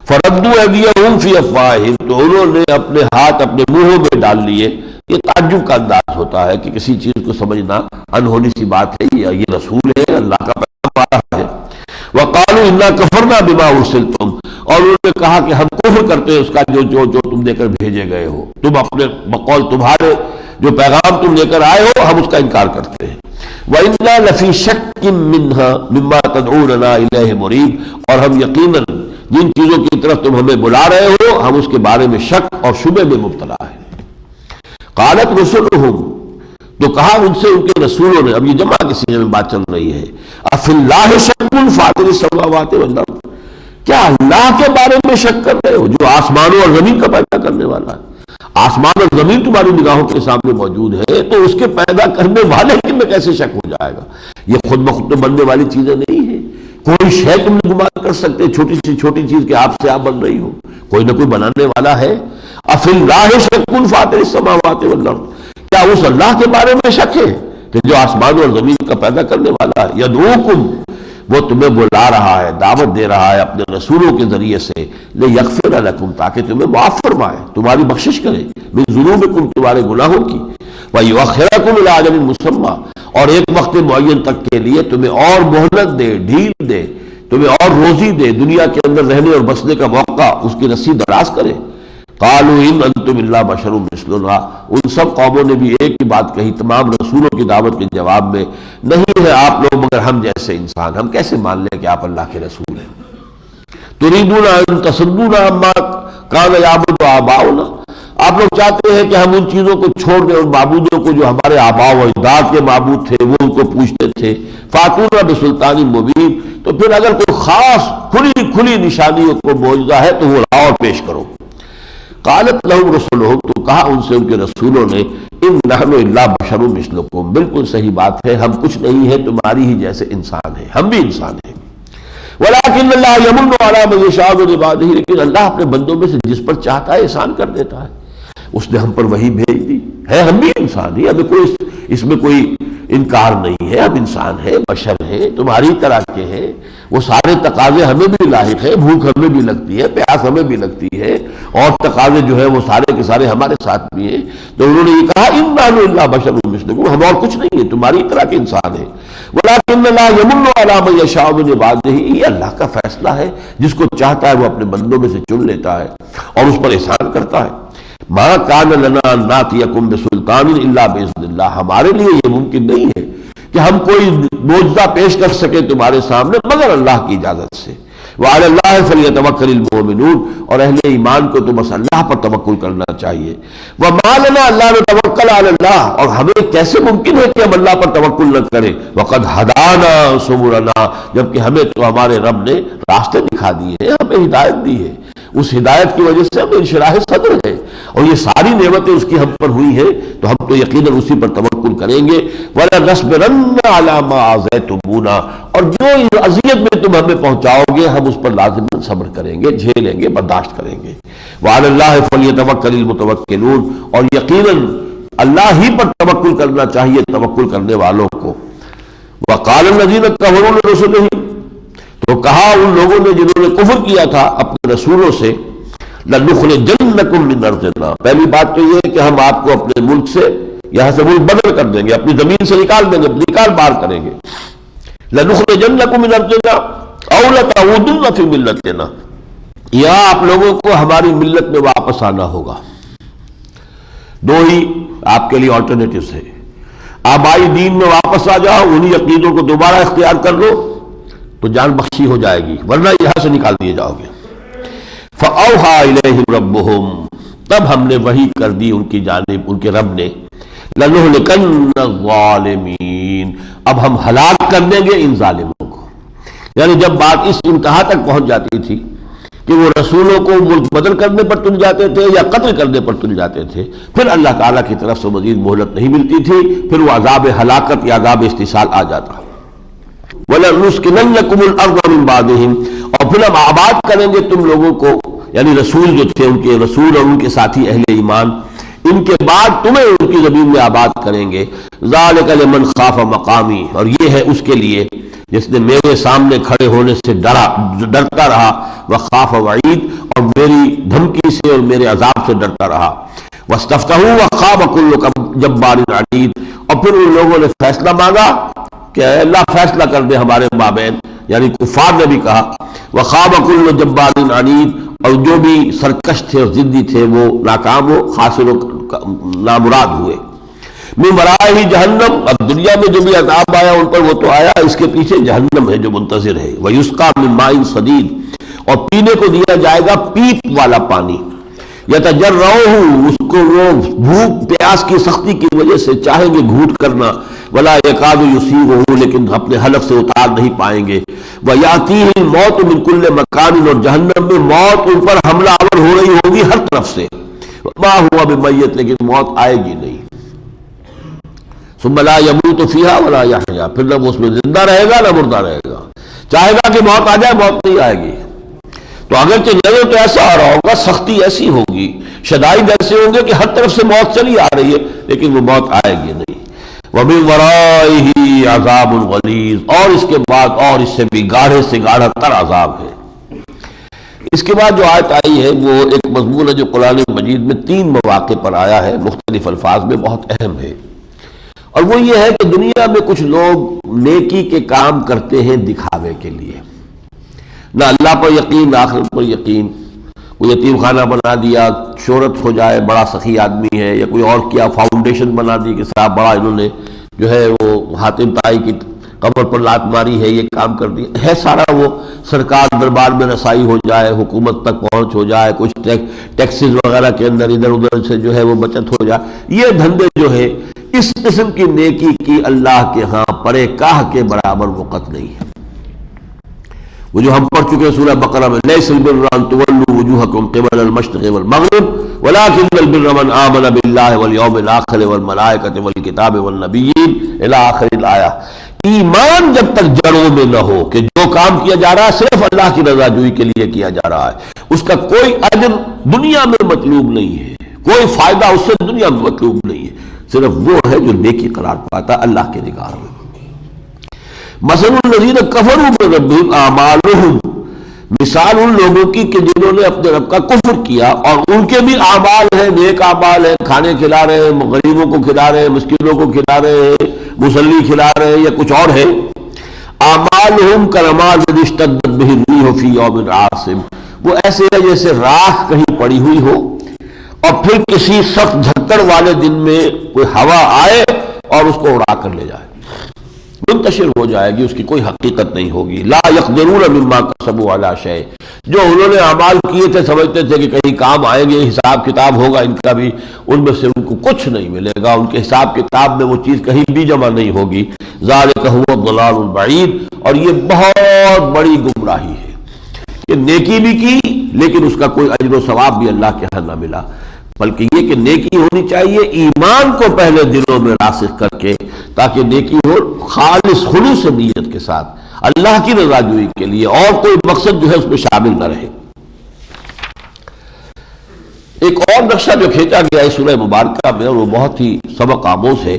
فردوا ایدیہم فی افواہہم، تو انہوں نے اپنے ہاتھ اپنے منہوں میں ڈال لیے۔ یہ تعجب کا انداز ہوتا ہے کہ کسی چیز کو سمجھنا انہونی سی بات ہے، یہ رسول ہے، اللہ کا پیغام آ رہا ہے۔ وقالوا انا کفرنا بما ارسلتم، اور انہوں نے کہا کہ ہم کفر کرتے ہیں اس کا جو تم لے کر بھیجے گئے ہو، تم اپنے بقول تمہارے جو پیغام تم لے کر آئے ہو ہم اس کا انکار کرتے ہیں۔ وَإِنَّا لَفِي شَكٍّ مِّنْهَا مِمَّا تَدْعُونَنَا إِلَيْهِ مُرِيبٍ، اور ہم یقیناً جن چیزوں کی طرف تم ہمیں بلا رہے ہو ہم اس کے بارے میں شک اور شبہ میں مبتلا ہیں۔ قالت رسلہم، تو کہا ان سے ان کے رسولوں نے، اب یہ جمع کے سینے میں بات چل رہی ہے، افی اللہ شک فاطر السماوات والارض، کیا اللہ کے بارے میں شک کر رہے ہو جو آسمانوں اور زمین کا پیدا کرنے والا ہے؟ آسمان اور زمین تمہاری نگاہوں کے سامنے موجود ہے تو اس کے پیدا کرنے والے میں کیسے شک ہو جائے گا؟ یہ خود بخود تو بننے والی چیزیں نہیں ہیں، کوئی شے تم نے گمان کر سکتے، چھوٹی سی چھوٹی چیز کے آپ سے آپ بن رہی ہو، کوئی نہ کوئی بنانے والا ہے۔ افی اللہ شک فاطر السماوات والارض، کیا اس اللہ کے بارے میں شک ہے کہ جو آسمان اور زمین کا پیدا کرنے والا ہے؟ یدعوکم، وہ تمہیں بلا رہا ہے، دعوت دے رہا ہے اپنے رسولوں کے ذریعے سے، لیغفر لکم، تاکہ تمہیں معاف فرمائے، تمہاری بخشش کرے، من ذنوبکم، تمہارے گناہوں کی، ویؤخرکم الی اجل مسمی، اور ایک وقت معین تک کے لیے تمہیں اور مہلت دے، ڈھیل دے، تمہیں اور روزی دے، دنیا کے اندر رہنے اور بسنے کا موقع اس کی رسی دراز کرے۔ قالوا ان انتم الا بشر مثلنا، ان سب قوموں نے بھی ایک ہی بات کہی تمام رسولوں کی دعوت کے جواب میں، نہیں ہے آپ لوگ مگر ہم جیسے انسان، ہم کیسے مان لیں کہ آپ اللہ کے رسول ہیں؟ تريدون ان تصدونا عما كان يعبد آباؤنا، آپ لوگ چاہتے ہیں کہ ہم ان چیزوں کو چھوڑ دیں، ان معبودوں کو جو ہمارے آباء و اجداد کے معبود تھے، وہ ان کو پوچھتے تھے۔ فاتونا بسلطان مبین، تو پھر اگر کوئی خاص کھلی نشانیوں کو معجزہ ہے تو وہ لاؤ اور پیش کرو۔ قالت لهم رسلهم، تو کہا ان سے ان کے رسولوں نے، ان نحن الا بشر مثلکم، بالکل صحیح بات ہے، ہم کچھ نہیں ہے تمہاری ہی جیسے انسان ہیں، ہم بھی انسان ہیں، ولکن اللہ یمن علی من یشاء من عبادہ، لیکن اللہ اپنے بندوں میں سے جس پر چاہتا ہے احسان کر دیتا ہے، اس نے ہم پر وحی بھیج دی ہے، ہم بھی انسان ہیں، ہمیں کوئی اس میں کوئی انکار نہیں ہے، ہم انسان ہیں، بشر ہیں، تمہاری طرح کے ہیں، وہ سارے تقاضے ہمیں بھی لاحق ہیں، بھوک ہمیں بھی لگتی ہے، پیاس ہمیں بھی لگتی ہے، اور تقاضے جو ہے وہ سارے کے سارے ہمارے ساتھ بھی ہیں۔ تو انہوں نے یہ کہا ان نحن الا بشر مثلکم، ہم اور کچھ نہیں ہے، تمہاری طرح کے انسان ہیں، ولکن اللہ یمن علی من یشاء من عبادہ، یہ اللہ کا فیصلہ ہے، جس کو چاہتا ہے وہ اپنے بندوں میں سے چن لیتا ہے اور اس پر احسان کرتا ہے۔ ما کان لنا ان ناتیکم بسلطان الا باذن اللہ، ہمارے لیے یہ ممکن نہیں ہے کہ ہم کوئی معجزہ پیش کر سکیں تمہارے سامنے مگر اللہ کی اجازت سے۔ وعلی اللہ فلیتوکل المؤمنون، اور اہل ایمان کو تو بس اللہ پر توکل کرنا چاہیے۔ وما لنا الا نتوکل علی اللہ، اور ہمیں کیسے ممکن ہے کہ ہم اللہ پر توکل نہ کریں، وقد ہدانا سبلنا، جبکہ ہمیں تو ہمارے رب نے راستے دکھا دیے ہیں، ہمیں ہدایت دی ہے، اس ہدایت کی وجہ سے ہم انشراح صدر ہے، اور یہ ساری نعمتیں اس کی ہم پر ہوئی ہیں، تو ہم تو یقیناً اسی پر توکل کریں گے۔ وَلَنَصْبِرَنَّ عَلَىٰ مَا عَصَيْتُمُونَا، اور جو اذیت میں تم ہمیں پہنچاؤ گے ہم اس پر لازماً صبر کریں گے، جھیلیں گے، برداشت کریں گے۔ وَعَلَى اللَّهِ فَلْيَتَوَكَّلِ الْمُتَوَكِّلُونَ، اور یقیناً اللہ ہی پر توکل کرنا چاہیے توکل کرنے والوں کو۔ وَقَالَ الَّذِينَ كَفَرُوا لِرُسُلِهِمْ، تو کہا ان لوگوں نے جنہوں نے کفر کیا تھا اپنے رسولوں سے، لَنُخْرِجَنَّكُم مِّنْ أَرْضِنَا، پہلی بات تو یہ ہے کہ ہم آپ کو اپنے ملک سے، یہاں سے ملک بدل کر دیں گے، اپنی زمین سے نکال دیں گے، نکال باہر کریں گے۔ لَنُخْرِجَنَّكُم مِّنْ أَرْضِنَا أَوْ لَتَعُودُنَّ فِي مِلَّتِنَا، یا آپ لوگوں کو ہماری ملت میں واپس آنا ہوگا۔ دو ہی آپ کے لیے آلٹرنیٹیوز ہیں، آبائی دین میں واپس آ جاؤ، انہی عقیدوں کو دوبارہ اختیار کر لو تو جان بخشی ہو جائے گی، ورنہ یہاں سے نکال دیے جاؤ گے۔ فَأَوْحَىٰ إِلَيْهِمْ رَبُّهُمْ، تب ہم نے وحی کر دی ان کی جانب، ان کے رب نے، لَنُهْلِكَنَّ الظَّالِمِينَ، اب ہم ہلاک کر دیں گے ان ظالموں کو۔ یعنی جب بات اس انتہا تک پہنچ جاتی تھی کہ وہ رسولوں کو ملک بدل کرنے پر تل جاتے تھے یا قتل کرنے پر تل جاتے تھے، پھر اللہ تعالیٰ کی طرف سے مزید مہلت نہیں ملتی تھی، پھر وہ عذاب ہلاکت یا عذاب استحصال آ جاتا۔ وَلَنُسْكِنَنَّكُمُ الْأَرْضَ مِنْ بَعْدِهِمْ، اور پھر ہم آباد کریں گے تم لوگوں کو، یعنی رسول جو تھے، ان کے رسول اور ان کے ساتھی اہل ایمان، ان کے بعد تمہیں ان کی زمین میں آباد کریں گے۔ ذَلِكَ لِمَنْ خَافَ مَقَامِي، اور یہ ہے اس کے لیے جس نے میرے سامنے کھڑے ہونے سے ڈرتا رہا، وَخَافَ وَعِيد، اور میری دھمکی سے اور میرے عذاب سے ڈرتا رہا۔ وَاسْتَفْتَحُوا وَخَابَ كُلُّ جَبَّارٍ عَنِيدٍ، اور پھر ان لوگوں نے فیصلہ مانگا کہ اے اللہ فیصلہ کر دے ہمارے مابین، یعنی کفار نے بھی کہا، وَخَابَ كُلُّ جَبَّارٍ عَنِيدٍ، اور جو بھی سرکش تھے اور ضدی تھے وہ ناکام ہو، خاسر و نامراد ہوئے۔ من ورائہ جہنم، اب دنیا میں جو بھی عذاب آیا ان پر وہ تو آیا، اس کے پیچھے جہنم ہے جو منتظر ہے۔ وَيُسْقَىٰ مِن مَّاءٍ صَدِيدٍ، اور پینے کو دیا جائے گا پیپ والا پانی، یتجرعہ، اس کو وہ بھوک پیاس کی سختی کی وجہ سے چاہیں گے گھونٹ کرنا، ولا یکاد یسیغہ، لیکن اپنے حلق سے اتار نہیں پائیں گے۔ ویاتیہ الموت من کل مکان، اور جہنم میں موت ان پر حملہ آور ہو رہی ہوگی ہر طرف سے، ما ہوا بمیت، لیکن موت آئے گی نہیں۔ ثم لا يموت فيها ولا يحيا، پھر نہ وہ اس میں زندہ رہے گا نہ مردہ رہے گا، چاہے گا کہ موت آ جائے موت نہیں آئے گی۔ تو اگرچہ نظر تو ایسا آ رہا ہوگا، سختی ایسی ہوگی، شدائد ایسے ہوں گے کہ ہر طرف سے موت چلی آ رہی ہے، لیکن وہ موت آئے گی نہیں۔ وَمِن وَرَائِهِ عَذَابٌ غَلِيظٌ، اور اس کے بعد اور اس سے بھی گاڑھے سے گاڑھا تر عذاب ہے۔ اس کے بعد جو آیت آئی ہے وہ ایک مضمون ہے جو قرآن مجید میں 3 مواقع پر آیا ہے، مختلف الفاظ میں، بہت اہم ہے، اور وہ یہ ہے کہ دنیا میں کچھ لوگ نیکی کے کام کرتے ہیں دکھاوے کے لیے، نہ اللہ پر یقین نہ آخرت پر یقین، کوئی یتیم خانہ بنا دیا، شہرت ہو جائے، بڑا سخی آدمی ہے، یا کوئی اور کیا فاؤنڈیشن بنا دی کہ صاحب بڑا انہوں نے جو ہے وہ حاتم طائی کی قبر پر لات ماری ہے، یہ کام کر دیا ہے، سارا وہ سرکار دربار میں رسائی ہو جائے، حکومت تک پہنچ ہو جائے، کچھ ٹیکسز وغیرہ کے اندر ادھر ادھر سے جو ہے وہ بچت ہو جائے، یہ دھندے جو ہے اس قسم کی نیکی کی اللہ کے ہاں پرے کاہ کے برابر وقت نہیں ہے۔ وہ جو ہم پڑھ چکے سورہ بقرہ میں، لیس البر ان تولوا وجوہکم قبل المشرق والمغرب ولکن البر من آمن باللہ والیوم الآخر والملائکۃ والکتاب والنبیین الی آخر الآیہ. ایمان جب تک جڑوں میں نہ ہو کہ جو کام کیا جا رہا ہے صرف اللہ کی رضا جوئی کے لیے کیا جا رہا ہے، اس کا کوئی اجر دنیا میں مطلوب نہیں ہے، کوئی فائدہ اس سے دنیا میں مطلوب نہیں ہے، صرف وہ ہے جو نیکی قرار پاتا اللہ کے نگاہ میں. مثل الذین کفروا بربہم اعمالہم، مثال ان لوگوں کی کہ جنہوں نے اپنے رب کا کفر کیا اور ان کے بھی اعمال ہیں، نیک اعمال ہیں، کھانے کھلا رہے ہیں، غریبوں کو کھلا رہے ہیں، مسکینوں کو کھلا رہے ہیں، مصلی کھلا رہے ہیں یا کچھ اور ہے. اعمالہم کرماد اشتدت بہ الریح فی یوم عاصف، وہ ایسے ہے جیسے راکھ کہیں پڑی ہوئی ہو اور پھر کسی سخت جھکڑ والے دن میں کوئی ہوا آئے اور اس کو اڑا کر لے جائے، منتشر ہو جائے گی، اس کی کوئی حقیقت نہیں ہوگی. لا یقدرون مما کسبوا علی شیء، جو انہوں نے اعمال کیے تھے سمجھتے تھے کہ کہیں کام آئیں گے، حساب کتاب ہوگا ان کا بھی، ان میں سے ان کو کچھ نہیں ملے گا، ان کے حساب کتاب میں وہ چیز کہیں بھی جمع نہیں ہوگی. ذالک هو الضلال البعید، اور یہ بہت بڑی گمراہی ہے کہ نیکی بھی کی لیکن اس کا کوئی اجر و ثواب بھی اللہ کے ہاں نہ ملا، بلکہ یہ کہ نیکی ہونی چاہیے ایمان کو پہلے دلوں میں راسخ کر کے، تاکہ نیکی ہو خالص خلوص نیت کے ساتھ اللہ کی رضا جوئی کے لیے، اور کوئی مقصد جو ہے اس میں شامل نہ رہے. ایک اور نقشہ جو کھینچا گیا ہے سورہ مبارکہ میں، اور وہ بہت ہی سبق آموز ہے.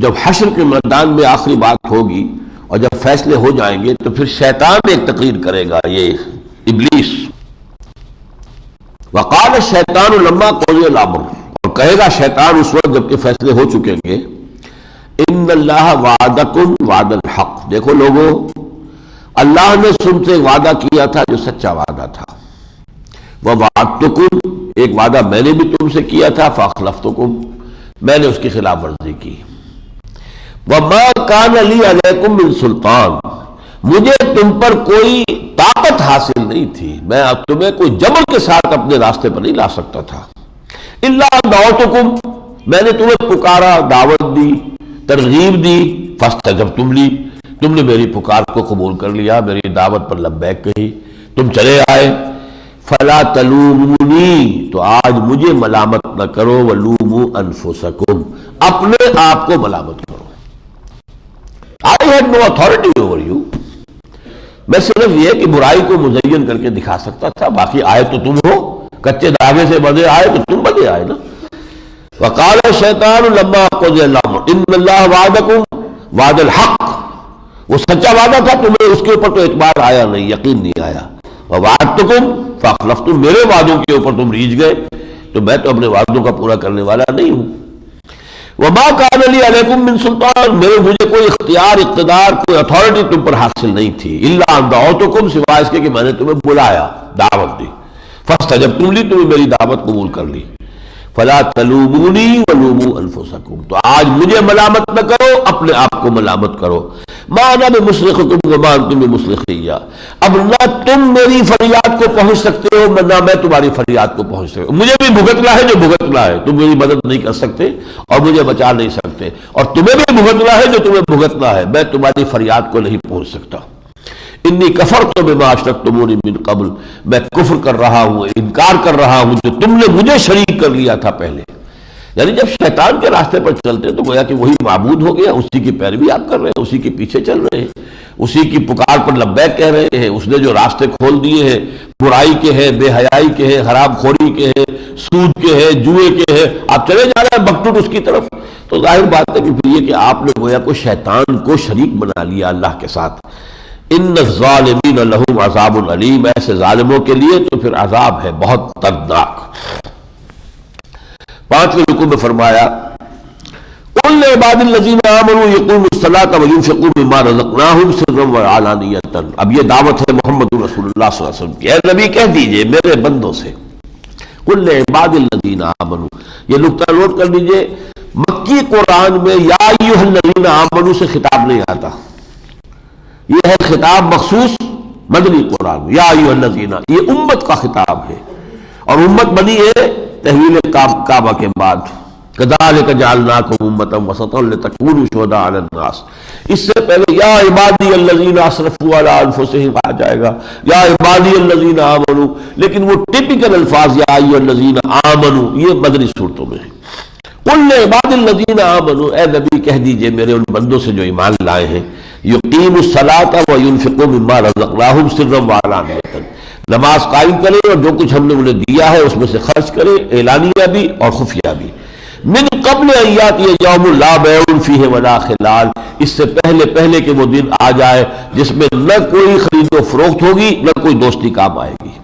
جب حشر کے میدان میں آخری بات ہوگی اور جب فیصلے ہو جائیں گے تو پھر شیطان ایک تقریر کرے گا، یہ ابلیس. وقال الشیطان لما قضی الامر، اور کہے گا شیطان اس وقت جب کہ فیصلے ہو چکیں گے، ان اللہ وعدکم وعد الحق، دیکھو لوگوں اللہ نے تم سے وعدہ کیا تھا جو سچا وعدہ تھا، ووعدتکم، ایک وعدہ میں نے بھی تم سے کیا تھا، فاخلفتکم، میں نے اس کی خلاف ورزی کی. وما کان لی علیکم من سلطان، مجھے تم پر کوئی طاقت حاصل نہیں تھی، میں اب تمہیں کوئی جبر کے ساتھ اپنے راستے پر نہیں لا سکتا تھا. الا دعوتکم، میں نے تمہیں پکارا، دعوت دی، ترغیب دی، فاستجبتم لی، تم نے میری پکار کو قبول کر لیا، میری دعوت پر لبیک کہی، تم چلے آئے. فلا تلومونی، تو آج مجھے ملامت نہ کرو، ولوموا انفسکم، اپنے آپ کو ملامت کرو. I had no authority over you، میں صرف یہ کہ برائی کو مزین کر کے دکھا سکتا تھا، باقی آئے تو تم ہو، کچے دھاگے سے بندھے آئے تو تم بندھے آئے نا. وقال الشیطان لما قضی الامر ان اللہ وعدکم وعد الحق، وہ سچا وعدہ تھا، تمہیں اس کے اوپر تو اعتبار آیا نہیں، یقین نہیں آیا. ووعدتکم فاخلفتم، میرے وعدوں کے اوپر تم ریجھ گئے، تو میں تو اپنے وعدوں کا پورا کرنے والا نہیں ہوں. وما کان لی علیکم من سلطان، مجھے کوئی اختیار، اقتدار، کوئی اتھارٹی تم پر حاصل نہیں تھی. الا ان دعوتکم، سوائے اس کے کہ میں نے تمہیں بلایا، دعوت دی. فاستجبتم لی، تمہیں میری دعوت قبول کر لی. فلا تلومونی ولوموا انفسکم، تو آج مجھے ملامت نہ کرو، اپنے آپ کو ملامت کرو. ما انا بمصرخکم وما انتم بمصرخی، اب نہ تم میری فریاد کو پہنچ سکتے ہو، نہ میں تمہاری فریاد کو پہنچ سکتا ہوں. مجھے بھی بھگتنا ہے جو بھگتنا ہے، تم میری مدد نہیں کر سکتے اور مجھے بچا نہیں سکتے، اور تمہیں بھی بھگتنا ہے جو تمہیں بھگتنا ہے، میں تمہاری فریاد کو نہیں پہنچ سکتا. انی کفرت بما اشرکتمونی من قبل، میں کفر کر رہا ہوں، انکار کر رہا ہوں جو تم نے مجھے شریک کر لیا تھا پہلے. یعنی جب شیطان کے راستے پر چلتے تو گویا کہ وہی معبود ہو گیا، اسی کی پیروی آپ کر رہے ہیں، اسی کے پیچھے چل رہے ہیں، اسی کی پکار پر لبیک کہہ رہے ہیں. اس نے جو راستے کھول دیے ہیں، برائی کے ہیں، بے حیائی کے ہیں، حرام خوری کے ہیں، سود کے ہیں، جوئے کے ہیں، آپ چلے جا رہے ہیں بکٹوٹ اس کی طرف. تو ظاہر بات ہے کہ پھر یہ کہ آپ نے گویا کو شیطان کو شریک بنا لیا اللہ کے ساتھ. ان الظالمین لہم عذاب علیم، ایسے ظالموں کے لیے تو پھر عذاب ہے بہت دردناک. 5ویں رکوع میں فرمایا قل لعباد الذین آمنوا یقیموا الصلاۃ وینفقوا مما رزقناہم سرا وعلانیۃ. اب یہ دعوت ہے محمد رسول اللہ صلی اللہ علیہ وسلم کی، اے نبی کہہ دیجئے میرے بندوں سے، قل لعباد الذین آمنوا، یہ نقطہ نوٹ کر لیجئے، مکی قرآن میں یا ایھا الذین آمنوا سے خطاب نہیں آتا، یہ ہے خطاب مخصوص مدنی قرآن میں، یا ایھا الذین، یہ امت کا خطاب ہے، اور امت بنی ہے تحویل کعبہ کے بعد، کذالک جعلناکم امۃ وسطا لتکونوا شہداء علی الناس. اس سے پہلے یا عبادی الذین اسرفوا علی انفسہم آ جائے گا، یا عبادی الذین آمنوا، لیکن وہ ٹپیکل الفاظ یا ایھا الذین آمنوا یہ مدنی صورتوں میں ہے. قل عباد الذین آمنوا، اے نبی کہہ دیجئے میرے ان بندوں سے جو ایمان لائے ہیں، یقیموا الصلاۃ وینفقوا مما رزقناہم سرا وعلانیۃ، نماز قائم کریں اور جو کچھ ہم نے انہیں دیا ہے اس میں سے خرچ کریں، اعلانیہ بھی اور خفیہ بھی. من قبل ان یاتی یوم لا بیع فیہ ولا خلال، اس سے پہلے کہ وہ دن آ جائے جس میں نہ کوئی خرید و فروخت ہوگی نہ کوئی دوستی کام آئے گی.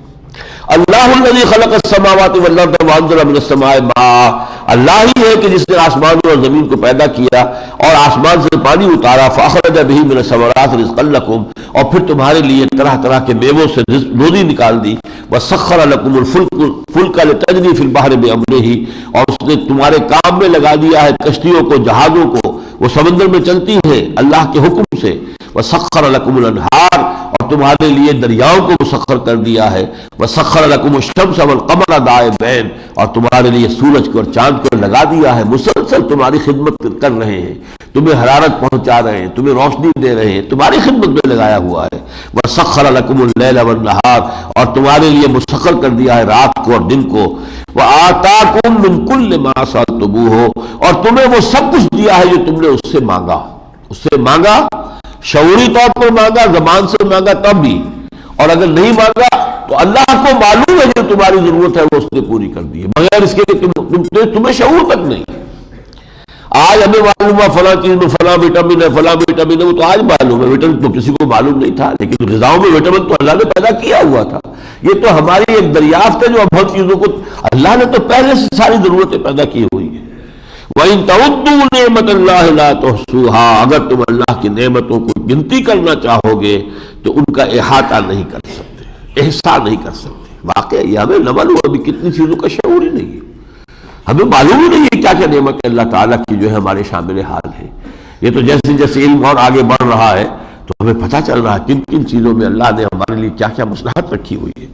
اللہ الذی خلق السماوات والارض وانزل من السماء ماء، اللہ ہی ہے کہ جس نے آسمانوں اور زمین کو پیدا کیا اور آسمان سے پانی اتارا، فاخرج بہ من الثمرات رزقا لکم، اور پھر تمہارے لیے طرح طرح کے میووں سے روزی نکال دی. وسخر لکم الفلک لتجری فی البحر بامرہ، اور اس نے تمہارے کام میں لگا دیا ہے کشتیوں کو، جہازوں کو، وہ سمندر میں چلتی ہیں اللہ کے حکم سے. وسخر لکم الانہار، اور تمہارے لیے دریاؤں کو مسخر کر دیا ہے. وسخر لکم الشمس والقمر دائبین، اور تمہارے لیے سورج کو اور چاند کو لگا دیا ہے، مسلسل تمہاری خدمت کر رہے ہیں، تمہیں حرارت پہنچا رہے ہیں، تمہیں روشنی دے رہے ہیں، تمہاری خدمت میں لگایا ہوا ہے. وسخر لکم اللیل والنہار، اور تمہارے لیے مسخر کر دیا ہے رات کو اور دن کو. وآتاکم من کل ما سألتموہ، اور تمہیں وہ سب کچھ دیا ہے جو تم نے اس سے مانگا. اس سے مانگا، شعوری طور پر مانگا، زبان سے مانگا تب بھی، اور اگر نہیں مانگا تو اللہ کو معلوم ہے جو تمہاری ضرورت ہے وہ اس نے پوری کر دی ہے، بغیر اس کے کہ تمہیں شعور تک نہیں. آج ہمیں معلوم ہے فلاں چیز میں فلاں وٹامن ہے، فلاں وٹامن ہے، وہ تو آج معلوم ہے. وٹامن تو کسی کو معلوم نہیں تھا، لیکن غذاؤں میں وٹامن تو اللہ نے پیدا کیا ہوا تھا. یہ تو ہماری ایک دریافت ہے جو اب ہر چیزوں کو اللہ نے تو پہلے سے ساری ضرورتیں پیدا کی ہوئی ہیں. وَإِن تَعُدُّوا نِعْمَتَ اللَّهِ لَا تُحْصُوهَا، اگر تم اللہ کی نعمتوں کو گنتی کرنا چاہو گے تو ان کا احاطہ نہیں کر سکتے، احصاء نہیں کر سکتے. واقعی یہ ہمیں نہ معلوم، ابھی کتنی چیزوں کا شعور ہی نہیں ہے، ہمیں معلوم ہی نہیں ہے کیا کیا نعمت اللہ تعالیٰ کی جو ہے ہمارے شامل حال ہے. یہ تو جیسے جیسے علم اور آگے بڑھ رہا ہے تو ہمیں پتہ چل رہا ہے کن کن چیزوں میں اللہ نے ہمارے لیے کیا کیا مصلحت رکھی ہوئی ہے.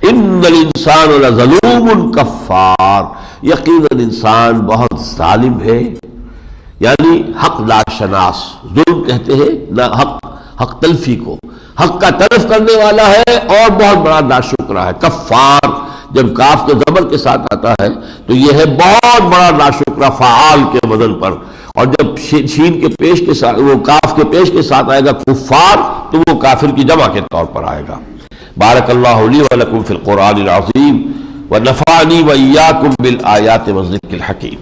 ان الانسان لظلوم کفار، یقیناً انسان بہت ظالم ہے، یعنی حق ناشناس. ظلم کہتے ہیں نہ حق تلفی کو، حق کا تلف کرنے والا ہے اور بہت بڑا ناشکرا ہے. کفار جب کاف کے زبر کے ساتھ آتا ہے تو یہ ہے بہت بڑا ناشکرا فعال کے وزن پر، اور جب شین کے پیش کے ساتھ، وہ کاف کے پیش کے ساتھ آئے گا کفار، تو وہ کافر کی جمع کے طور پر آئے گا. بارک اللہ لی ولکم فی القرآن العظیم ونفعنی وإیاکم بالآیات والذکر الحکیم.